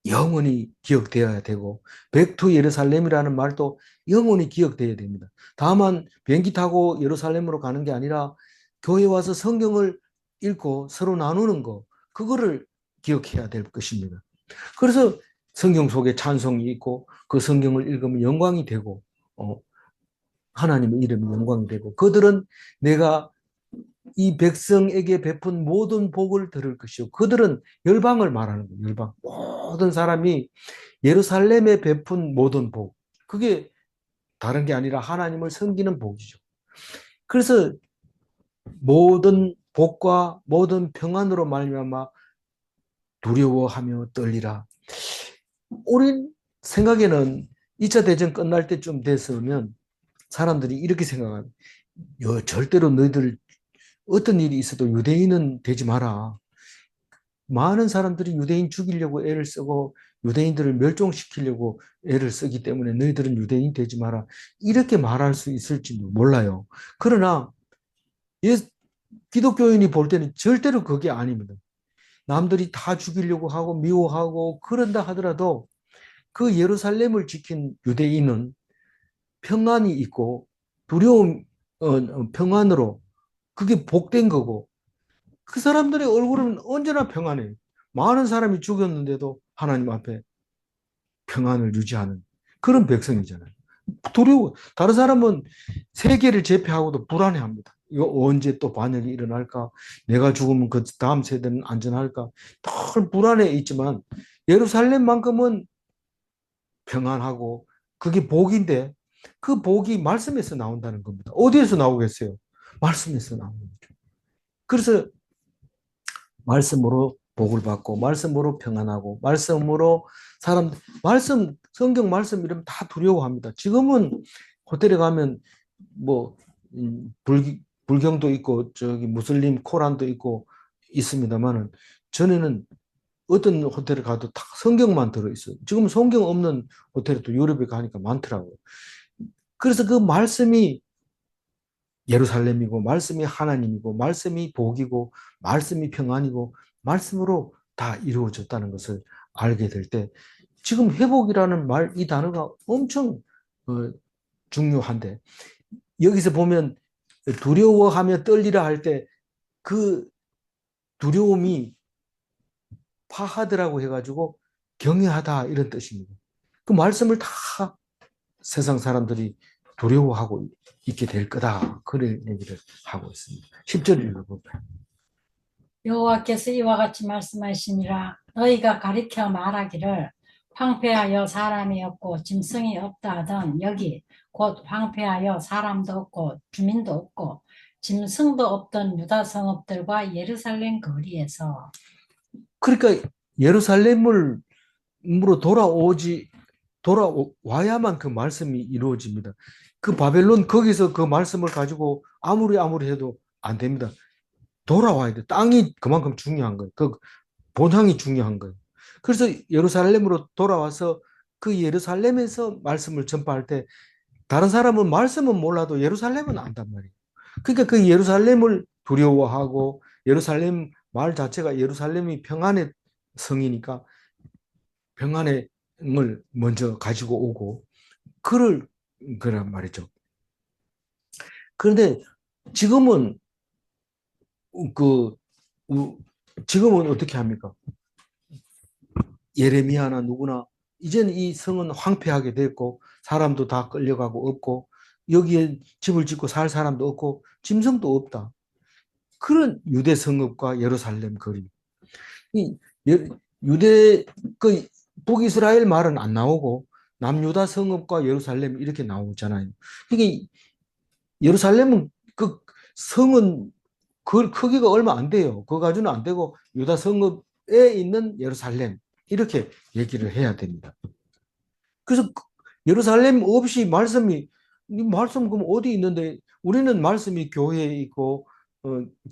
영원히 기억되어야 되고 백투 예루살렘이라는 말도 영원히 기억되어야 됩니다. 다만 비행기 타고 예루살렘으로 가는 게 아니라 교회 와서 성경을 읽고 서로 나누는 거 그거를 기억해야 될 것입니다. 그래서 성경 속에 찬송이 있고 그 성경을 읽으면 영광이 되고 하나님의 이름이 영광이 되고 그들은 내가 이 백성에게 베푼 모든 복을 들을 것이요. 그들은 열방을 말하는 거예요. 열방. 모든 사람이 예루살렘에 베푼 모든 복. 그게 다른 게 아니라 하나님을 섬기는 복이죠. 그래서 모든 복과 모든 평안으로 말미암아 두려워하며 떨리라. 우리 생각에는 2차 대전 끝날 때쯤 됐으면 사람들이 이렇게 생각합니다. 절대로 너희들 어떤 일이 있어도 유대인은 되지 마라. 많은 사람들이 유대인 죽이려고 애를 쓰고 유대인들을 멸종시키려고 애를 쓰기 때문에 너희들은 유대인 되지 마라. 이렇게 말할 수 있을지 몰라요. 그러나 기독교인이 볼 때는 절대로 그게 아닙니다. 남들이 다 죽이려고 하고 미워하고 그런다 하더라도 그 예루살렘을 지킨 유대인은 평안이 있고 두려움, 평안으로 그게 복된 거고 그 사람들의 얼굴은 언제나 평안해요. 많은 사람이 죽였는데도 하나님 앞에 평안을 유지하는 그런 백성이잖아요. 두려워. 다른 사람은 세계를 제패하고도 불안해합니다. 이거 언제 또 반역이 일어날까? 내가 죽으면 그 다음 세대는 안전할까? 늘 불안해 있지만 예루살렘만큼은 평안하고 그게 복인데 그 복이 말씀에서 나온다는 겁니다. 어디에서 나오겠어요? 말씀에서 나오는 거죠. 그래서 말씀으로 복을 받고 말씀으로 평안하고 말씀으로 사람 말씀 성경 말씀 이러면 다 두려워합니다. 지금은 호텔에 가면 뭐 불경도 있고 저기 무슬림 코란도 있고 있습니다만은 전에는 어떤 호텔에 가도 다 성경만 들어 있어요. 지금 성경 없는 호텔에도 유럽에 가니까 많더라고요. 그래서 그 말씀이 예루살렘이고 말씀이 하나님이고 말씀이 복이고 말씀이 평안이고 말씀으로 다 이루어졌다는 것을 알게 될 때 지금 회복이라는 말, 이 단어가 엄청 중요한데 여기서 보면 두려워하며 떨리라 할 때 그 두려움이 파하드라고 해가지고 경외하다 이런 뜻입니다. 그 말씀을 다 세상 사람들이 두려워하고 있게 될 거다. 그런 얘기를 하고 있습니다. 10절 읽어볼까요? 여호와께서 이와 같이 말씀하시니라. 너희가 가리켜 말하기를 황폐하여 사람이 없고 짐승이 없다 하던 여기 곧 황폐하여 사람도 없고 주민도 없고 짐승도 없던 유다 성읍들과 예루살렘 거리에서. 그러니까 예루살렘으로 돌아와야만 그 말씀이 이루어집니다. 그 바벨론 거기서 그 말씀을 가지고 아무리 해도 안 됩니다. 돌아와야 돼. 땅이 그만큼 중요한 거예요. 그 본향이 중요한 거예요. 그래서 예루살렘으로 돌아와서 그 예루살렘에서 말씀을 전파할 때 다른 사람은 말씀은 몰라도 예루살렘은 안단 말이에요. 그러니까 그 예루살렘을 두려워하고 예루살렘 말 자체가 예루살렘이 평안의 성이니까 평안을 먼저 가지고 오고 그런 말이죠. 그런데 지금은 그 지금은 어떻게 합니까? 예레미야나 누구나 이제는 이 성은 황폐하게 됐고 사람도 다 끌려가고 없고 여기에 집을 짓고 살 사람도 없고 짐승도 없다. 그런 유대 성읍과 예루살렘 거리. 이 유대 그 북이스라엘 말은 안 나오고 남유다 성읍과 예루살렘 이렇게 나오잖아요. 이게 예루살렘은 그 성은 그 크기가 얼마 안 돼요. 그거 가지고는 안 되고 유다 성읍에 있는 예루살렘 이렇게 얘기를 해야 됩니다. 그래서 예루살렘 없이 말씀이 이 말씀 그럼 어디 있는데 우리는 말씀이 교회에 있고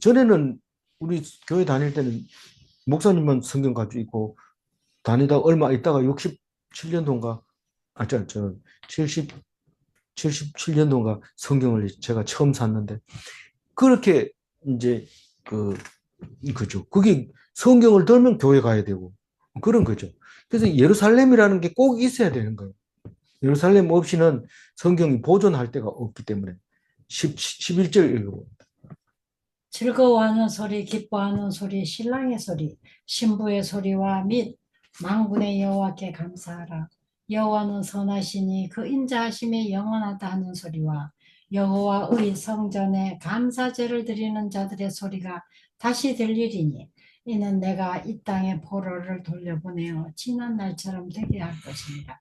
전에는 우리 교회 다닐 때는 목사님만 성경 가지고 있고 다니다 얼마 있다가 67년도인가 저 70, 77년도인가 성경을 제가 처음 샀는데 그렇게 이제 그죠. 그게 성경을 들면 교회 가야 되고 그런 거죠. 그래서 예루살렘이라는 게 꼭 있어야 되는 거예요. 예루살렘 없이는 성경이 보존할 데가 없기 때문에 11절 읽어봅니다. 즐거워하는 소리, 기뻐하는 소리, 신랑의 소리, 신부의 소리와 및 만군의 여호와께 감사하라. 여호와는 선하시니 그 인자하심이 영원하다 하는 소리와 여호와의 성전에 감사제를 드리는 자들의 소리가 다시 들리리니 이는 내가 이 땅에 포로를 돌려보내어 지난 날처럼 되게 할 것입니다.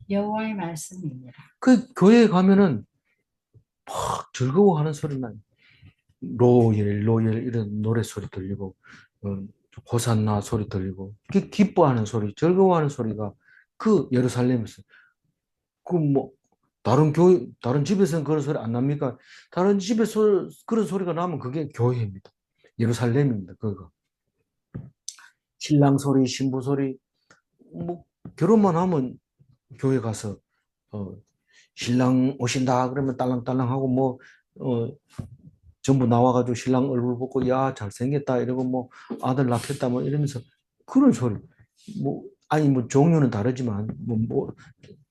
여호와의 말씀입니다. 그 교회에 가면은 막 즐거워하는 소리만 로엘 이런 노래 소리 들리고 호산나 소리 들리고 기뻐하는 소리 즐거워하는 소리가 그 예루살렘에서 그 뭐 다른 집에서는 그런 소리 안 납니까? 다른 집에서 그런 소리가 나면 그게 교회입니다. 예루살렘입니다. 그거 신랑 소리 신부 소리 뭐 결혼만 하면 교회 가서 어, 신랑 오신다 그러면 딸랑딸랑하고 뭐 전부 나와가지고 신랑 얼굴 보고 야 잘생겼다 이러고 뭐 아들 낳겠다 뭐 이러면서 그런 소리 뭐 아니 뭐 종류는 다르지만 뭐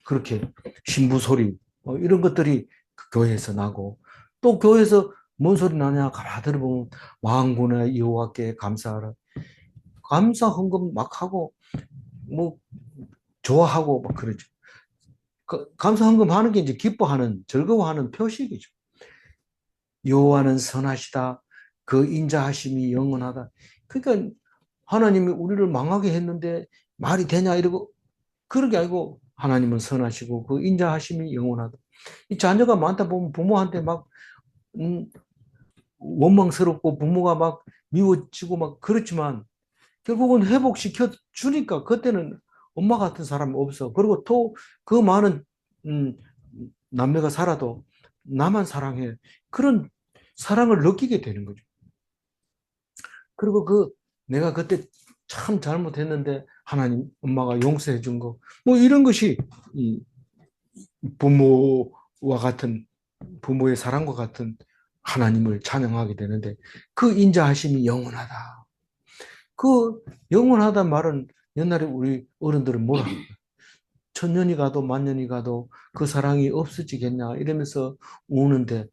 그렇게 신부 소리 이런 것들이 그 교회에서 나고 또 교회에서 뭔 소리 나냐 가만 들어보면 왕군의 여호와께 감사하라 감사 헌금 막 하고 뭐 좋아하고 막 그러죠. 감사헌금 하는 게 이제 기뻐하는, 즐거워하는 표식이죠. 여호와는 선하시다. 그 인자하심이 영원하다. 그러니까 하나님이 우리를 망하게 했는데 말이 되냐 이러고 그런 게 아니고 하나님은 선하시고 그 인자하심이 영원하다. 이 자녀가 많다 보면 부모한테 막 음, 원망스럽고 부모가 막 미워지고 막 그렇지만 결국은 회복시켜 주니까 그때는 엄마 같은 사람 없어. 그리고 또 그 많은 음, 남매가 살아도 나만 사랑해. 그런 사랑을 느끼게 되는 거죠. 그리고 내가 그때 참 잘못했는데 하나님 엄마가 용서해 준 거. 뭐 이런 것이 이 부모와 같은 부모의 사랑과 같은 하나님을 찬양하게 되는데 그 인자하심이 영원하다. 그 영원하단 말은 옛날에 우리 어른들은 뭐라 천년이 가도 만년이 가도 그 사랑이 없어지겠냐 이러면서 우는데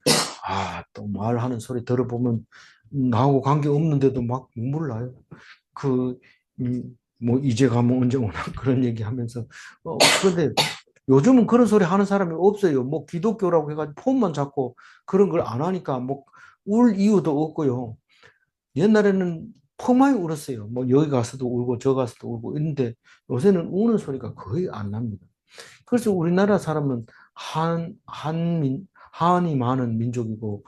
또 말하는 소리 들어보면 나하고 관계 없는데도 막 눈물 나요. 그, 뭐, 이제 가면 언제 오나 그런 얘기 하면서. 그런데 요즘은 그런 소리 하는 사람이 없어요. 뭐, 기독교라고 해가지고 폰만 잡고 그런 걸 안 하니까 뭐, 울 이유도 없고요. 옛날에는 펑많이 울었어요. 뭐, 여기 가서도 울고 저 가서도 울고 있는데 요새는 우는 소리가 거의 안 납니다. 그래서 우리나라 사람은 한이 많은 민족이고,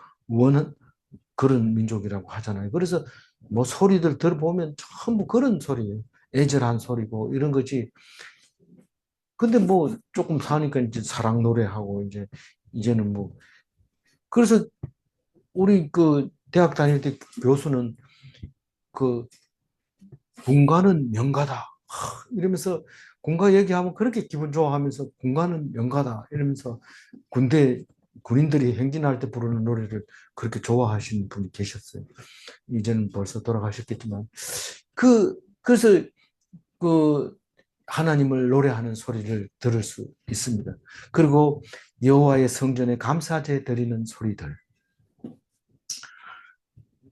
그런 민족이라고 하잖아요. 그래서 뭐 소리들 들어보면 전부 그런 소리예요. 애절한 소리고 이런 거지. 근데 뭐 조금 사니까 이제 사랑 노래하고 이제는 뭐 그래서 우리 그 대학 다닐 때 교수는 그 군가는 명가다 이러면서 군가 얘기하면 그렇게 기분 좋아하면서 군가는 명가다 이러면서 군대 군인들이 행진할 때 부르는 노래를 그렇게 좋아하시는 분이 계셨어요. 이제는 벌써 돌아가셨겠지만 그래서 그 하나님을 노래하는 소리를 들을 수 있습니다. 그리고 여호와의 성전에 감사제 드리는 소리들.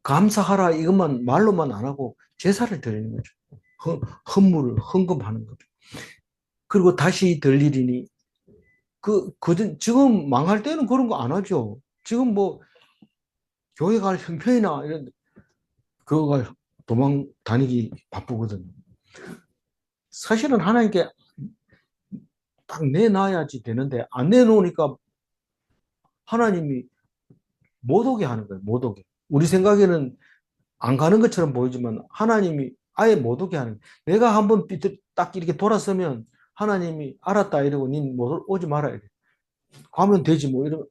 감사하라 이것만 말로만 안 하고 제사를 드리는 거죠. 헌물을 헌금하는 거죠. 그리고 다시 들리리니 지금 망할 때는 그런 거 안 하죠. 지금 뭐 교회 갈 형편이나 이런 그거가 도망 다니기 바쁘거든요. 사실은 하나님께 딱 내놔야지 되는데 안 내놓으니까 하나님이 못 오게 하는 거예요. 못 오게. 우리 생각에는 안 가는 것처럼 보이지만 하나님이 아예 못 오게 하는 거예요. 내가 한번 딱 이렇게 돌아서면 하나님이 알았다 이러고 닌 오지 마라 이래. 가면 되지 뭐 이러면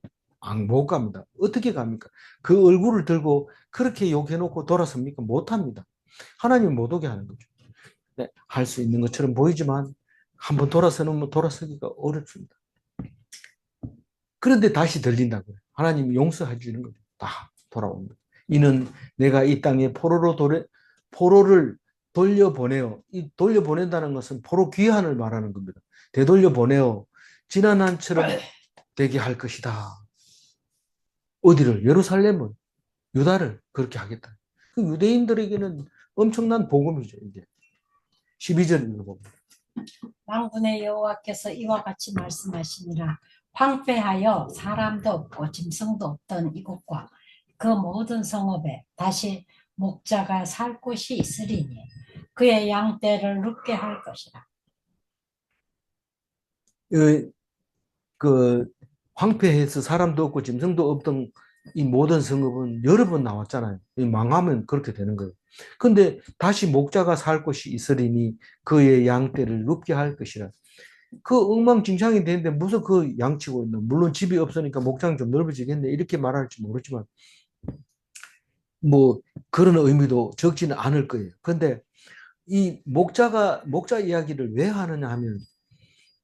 못 갑니다. 어떻게 갑니까? 그 얼굴을 들고 그렇게 욕해놓고 돌아섭니까? 못 합니다. 하나님이 못 오게 하는 거죠. 네, 할 수 있는 것처럼 보이지만 한번 돌아서는 돌아서기가 어렵습니다. 그런데 다시 들린다고요. 하나님이 용서해 주는 거죠. 다 돌아옵니다. 이는 내가 이 땅에 포로를 돌려보내어. 이 돌려보낸다는 것은 포로 귀환을 말하는 겁니다. 되돌려보내어 지난한처럼 되게 할 것이다. 어디를? 예루살렘을, 유다를 그렇게 하겠다. 그 유대인들에게는 엄청난 복음이죠. 이제 12절 읽어봅니다. 만군의 여호와께서 이와 같이 말씀하시니라. 황폐하여 사람도 없고 짐승도 없던 이곳과 그 모든 성읍에 다시 목자가 살 곳이 있으리니 그의 양떼를 눕게 할 것이라. 그 황폐해서 사람도 없고 짐승도 없던 이 모든 성읍은 여러 번 나왔잖아요. 망하면 그렇게 되는 거예요. 근데 다시 목자가 살 곳이 있으리니 그의 양떼를 눕게 할 것이라. 그 엉망진창이 되는데 무슨 그 양치고 있는. 물론 집이 없으니까 목장이 좀 넓어지겠네. 이렇게 말할지 모르지만 뭐 그런 의미도 적지는 않을 거예요. 근데 이 목자 이야기를 왜 하느냐 하면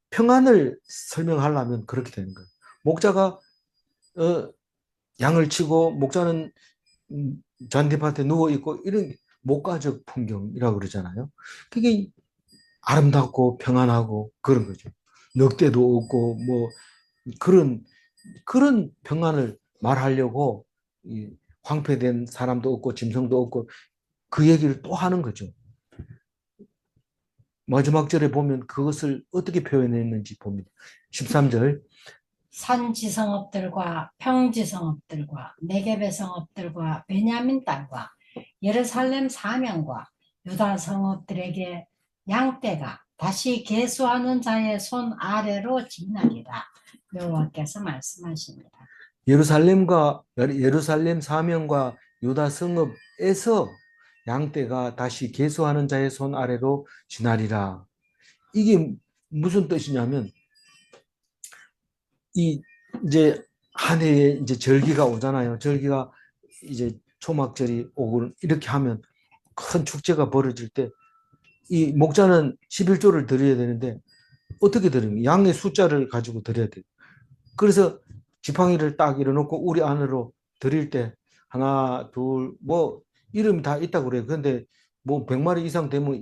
평안을 설명하려면 그렇게 되는 거예요. 목자가 양을 치고 목자는 잔디밭에 누워 있고 이런 목가적 풍경이라고 그러잖아요. 그게 아름답고 평안하고 그런 거죠. 늑대도 없고 뭐 그런 평안을 말하려고 이 황폐된 사람도 없고 짐승도 없고 그 얘기를 또 하는 거죠. 마지막 절에 보면 그것을 어떻게 표현했는지 봅니다. 13절. 산지 성읍들과 평지 성읍들과 네겝의 성읍들과 베냐민 땅과 예루살렘 사면과 유다 성읍들에게 양떼가 다시 계수하는 자의 손 아래로 지나리라. 여호와께서 말씀하십니다. 예루살렘 사면과 유다 성읍에서 양떼가 다시 계수하는 자의 손 아래로 지나리라. 이게 무슨 뜻이냐면 이 이제 한 해에 이제 절기가 오잖아요. 절기가 이제 초막절이 오고 이렇게 하면 큰 축제가 벌어질 때 이 목자는 11조를 드려야 되는데 어떻게 드립니까? 양의 숫자를 가지고 드려야 돼요. 그래서 지팡이를 딱 일어놓고 우리 안으로 드릴 때 하나, 둘, 뭐 이름이 다 있다고 그래요. 그런데 뭐 100마리 이상 되면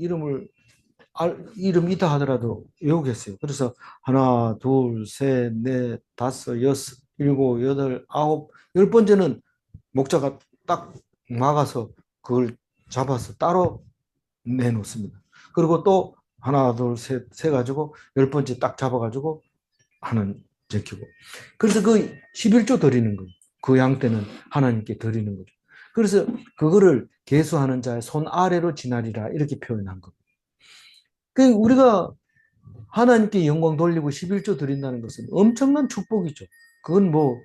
이름 있다 하더라도 외우겠어요. 그래서 하나, 둘, 셋, 넷, 다섯, 여섯, 일곱, 여덟, 아홉, 열 번째는 목자가 딱 막아서 그걸 잡아서 따로 내놓습니다. 그리고 또 하나, 둘, 셋, 세 가지고 열 번째 딱 잡아가지고 하는 제키고. 그래서 그 11조 드리는 거예요. 그 양 때는 하나님께 드리는 거죠. 그래서 그거를 계수하는 자의 손 아래로 지나리라 이렇게 표현한 겁니다. 그 우리가 하나님께 영광 돌리고 11조 드린다는 것은 엄청난 축복이죠. 그건 뭐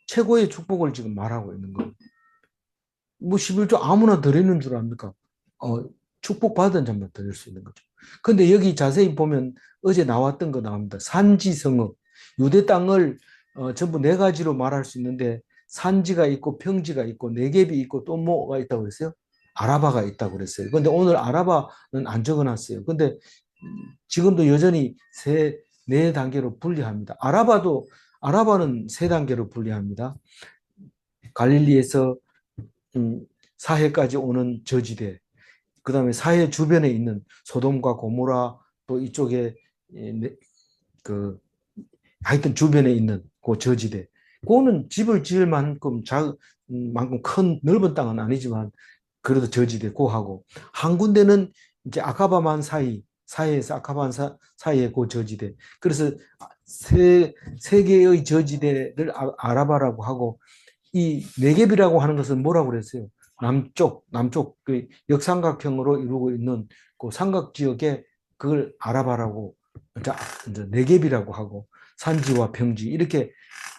최고의 축복을 지금 말하고 있는 거예요. 뭐 11조 아무나 드리는 줄 압니까? 어, 축복받은 자만 드릴 수 있는 거죠. 근데 여기 자세히 보면 어제 나왔던 거 나옵니다. 산지성읍. 유대 땅을 전부 네 가지로 말할 수 있는데 산지가 있고 평지가 있고 네겝이 있고 또 뭐가 있다고 그랬어요? 아라바가 있다고 그랬어요. 근데 오늘 아라바는 안 적어놨어요. 근데 지금도 여전히 네 단계로 분리합니다. 아라바는 세 단계로 분리합니다. 갈릴리에서 사해까지 오는 저지대, 그 다음에 사해 주변에 있는 소돔과 고모라 또 이쪽에 그 하여튼 주변에 있는 그 저지대, 그거는 집을 지을 만큼 큰 넓은 땅은 아니지만 그래도 저지대 고하고 한 군데는 이제 아카바만 사이에서 아카바만 사이에 그 저지대. 그래서 세 개의 저지대를 아라바라고 하고 이 네겝이라고 하는 것은 뭐라고 그랬어요? 남쪽 그 역삼각형으로 이루고 있는 그 삼각 지역에 그걸 아라바라고 이제 네겝이라고 하고 산지와 평지 이렇게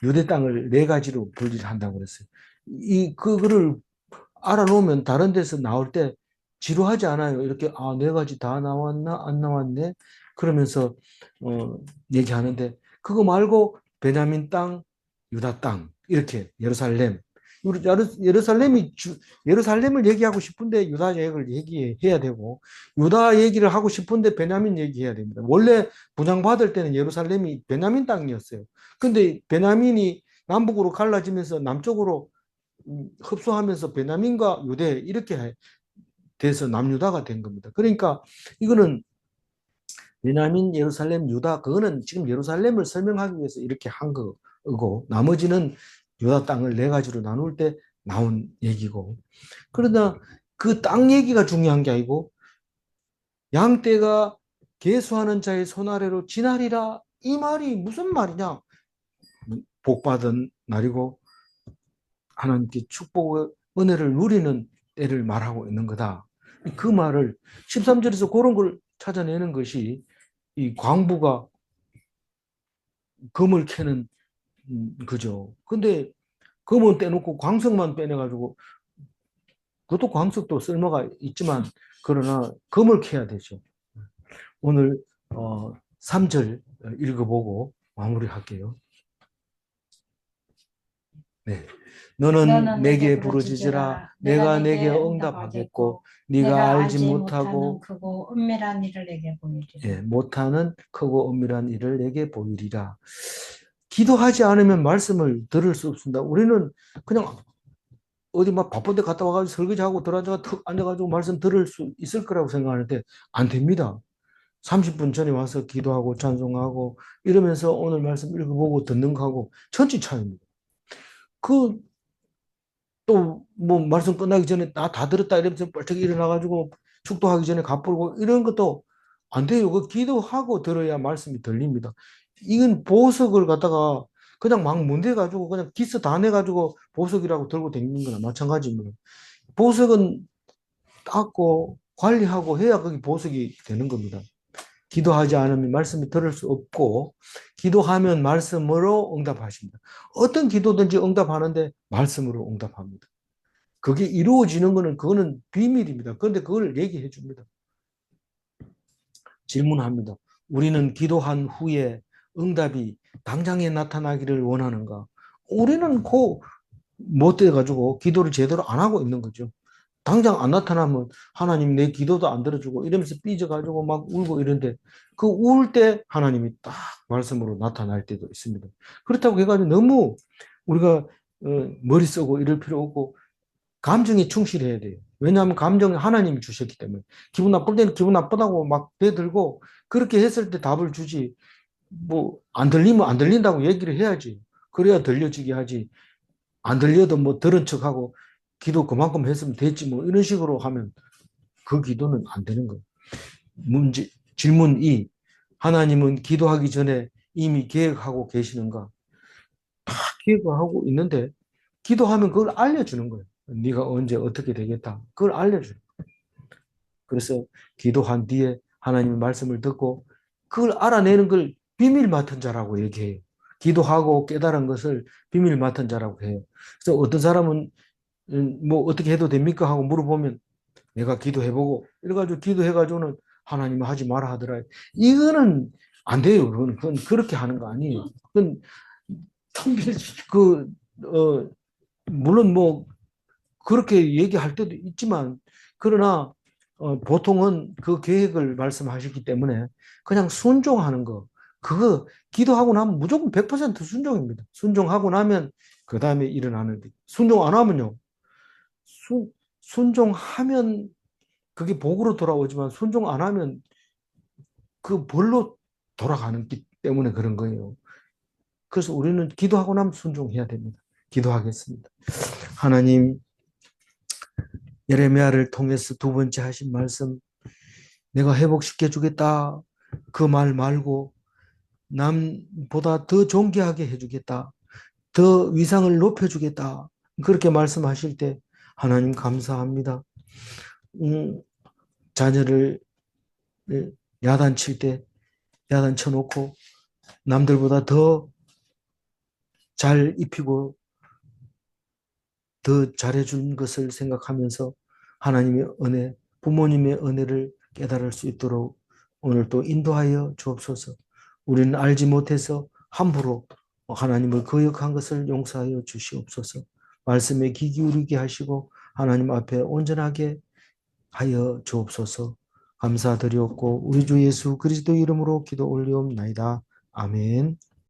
유대 땅을 네 가지로 분리를 한다고 그랬어요. 이 그거를 알아놓으면 다른 데서 나올 때 지루하지 않아요. 이렇게 네 가지 다 나왔나 안 나왔네 그러면서 어, 얘기하는데 그거 말고 베냐민 땅, 유다 땅 이렇게 예루살렘 예루살렘을 얘기하고 싶은데 유다 얘기를 얘기해야 되고 유다 얘기를 하고 싶은데 베냐민 얘기해야 됩니다. 원래 분양받을 때는 예루살렘이 베냐민 땅이었어요. 근데 베냐민이 남북으로 갈라지면서 남쪽으로 흡수하면서 베냐민과 유대 이렇게 돼서 남유다가 된 겁니다. 그러니까 이거는 베냐민, 예루살렘, 유다 그거는 지금 예루살렘을 설명하기 위해서 이렇게 한 거고 나머지는 유다 땅을 네 가지로 나눌 때 나온 얘기고 그러나 그 땅 얘기가 중요한 게 아니고 양떼가 계수하는 자의 손 아래로 지나리라 이 말이 무슨 말이냐 복받은 날이고 하나님께 축복의 은혜를 누리는 때를 말하고 있는 거다. 그 말을 13절에서 그런 걸 찾아내는 것이 이 광부가 금을 캐는 그죠. 근데 금은 떼놓고 광석만 빼내가지고 그것도 광석도 쓸모가 있지만 그러나 금을 캐야 되죠. 오늘 3절 읽어보고 마무리할게요. 네. 너는 내게 부르짖으라 내가 내게 응답하겠고 네가 알지 못하고 크고 은밀한 일을 내게 보이리라. 못하는 크고 은밀한 일을 내게 보이리라. 기도하지 않으면 말씀을 들을 수 없습니다. 우리는 그냥 어디 막 바쁜 데 갔다 와가지고 설거지하고 들어앉아가 턱 앉아가지고 말씀 들을 수 있을 거라고 생각하는데 안 됩니다. 30분 전에 와서 기도하고 찬송하고 이러면서 오늘 말씀 읽어보고 듣는 거하고 천지 차이입니다. 그 또 뭐 말씀 끝나기 전에 다 들었다 이러면서 벌떡 일어나가지고 축도하기 전에 가 불고 이런 것도 안 돼요. 그 기도하고 들어야 말씀이 들립니다. 이건 보석을 갖다가 그냥 막 문대 가지고 그냥 기스 다 내가지고 보석이라고 들고 다니는 거나 마찬가지입니다. 보석은 닦고 관리하고 해야 그게 보석이 되는 겁니다. 기도하지 않으면 말씀이 들을 수 없고, 기도하면 말씀으로 응답하십니다. 어떤 기도든지 응답하는데 말씀으로 응답합니다. 그게 이루어지는 거는 그거는 비밀입니다. 그런데 그걸 얘기해 줍니다. 질문합니다. 우리는 기도한 후에 응답이 당장에 나타나기를 원하는가? 우리는 못 돼가지고 기도를 제대로 안 하고 있는 거죠. 당장 안 나타나면 하나님 내 기도도 안 들어주고 이러면서 삐져가지고 막 울고 이런데 그 울 때 하나님이 딱 말씀으로 나타날 때도 있습니다. 그렇다고 해가지고 너무 우리가 머리 쓰고 이럴 필요 없고 감정에 충실해야 돼요. 왜냐하면 감정이 하나님이 주셨기 때문에. 기분 나쁠 때는 기분 나쁘다고 막 대들고 그렇게 했을 때 답을 주지. 뭐 안 들리면 안 들린다고 얘기를 해야지. 그래야 들려지게 하지. 안 들려도 뭐 들은 척하고 기도 그만큼 했으면 됐지 뭐 이런 식으로 하면 그 기도는 안 되는 거예요. 질문 2. 하나님은 기도하기 전에 이미 계획하고 계시는가? 다 계획하고 있는데 기도하면 그걸 알려주는 거예요. 네가 언제 어떻게 되겠다. 그걸 알려줘요. 그래서 기도한 뒤에 하나님의 말씀을 듣고 그걸 알아내는 걸 비밀 맡은 자라고 얘기해요. 기도하고 깨달은 것을 비밀 맡은 자라고 해요. 그래서 어떤 사람은 뭐 어떻게 해도 됩니까? 하고 물어보면 내가 기도해보고 이래가지고 기도해가지고는 하나님 하지 마라 하더라. 이거는 안 돼요. 그건 그렇게 하는 거 아니에요. 그건 그, 어, 물론 뭐 그렇게 얘기할 때도 있지만 그러나 보통은 그 계획을 말씀하셨기 때문에 그냥 순종하는 거 그거 기도하고 나면 무조건 100% 순종입니다. 순종하고 나면 그 다음에 일어나는 게 순종 안 하면요 순종하면 그게 복으로 돌아오지만 순종 안 하면 그 벌로 돌아가는 기 때문에 그런 거예요. 그래서 우리는 기도하고 나면 순종해야 됩니다. 기도하겠습니다. 하나님 예레미야를 통해서 두 번째 하신 말씀, 내가 회복시켜 주겠다. 그 말 말고 남보다 더 존귀하게 해주겠다. 더 위상을 높여주겠다. 그렇게 말씀하실 때 하나님 감사합니다. 자녀를 야단칠 때 야단쳐놓고 남들보다 더 잘 입히고 더 잘해준 것을 생각하면서 하나님의 은혜, 부모님의 은혜를 깨달을 수 있도록 오늘 또 인도하여 주옵소서. 우리는 알지 못해서 함부로 하나님을 거역한 것을 용서하여 주시옵소서. 말씀에 귀 기울이게 하시고 하나님 앞에 온전하게 하여 주옵소서. 감사드리옵고 우리 주 예수 그리스도 이름으로 기도 올리옵나이다. 아멘.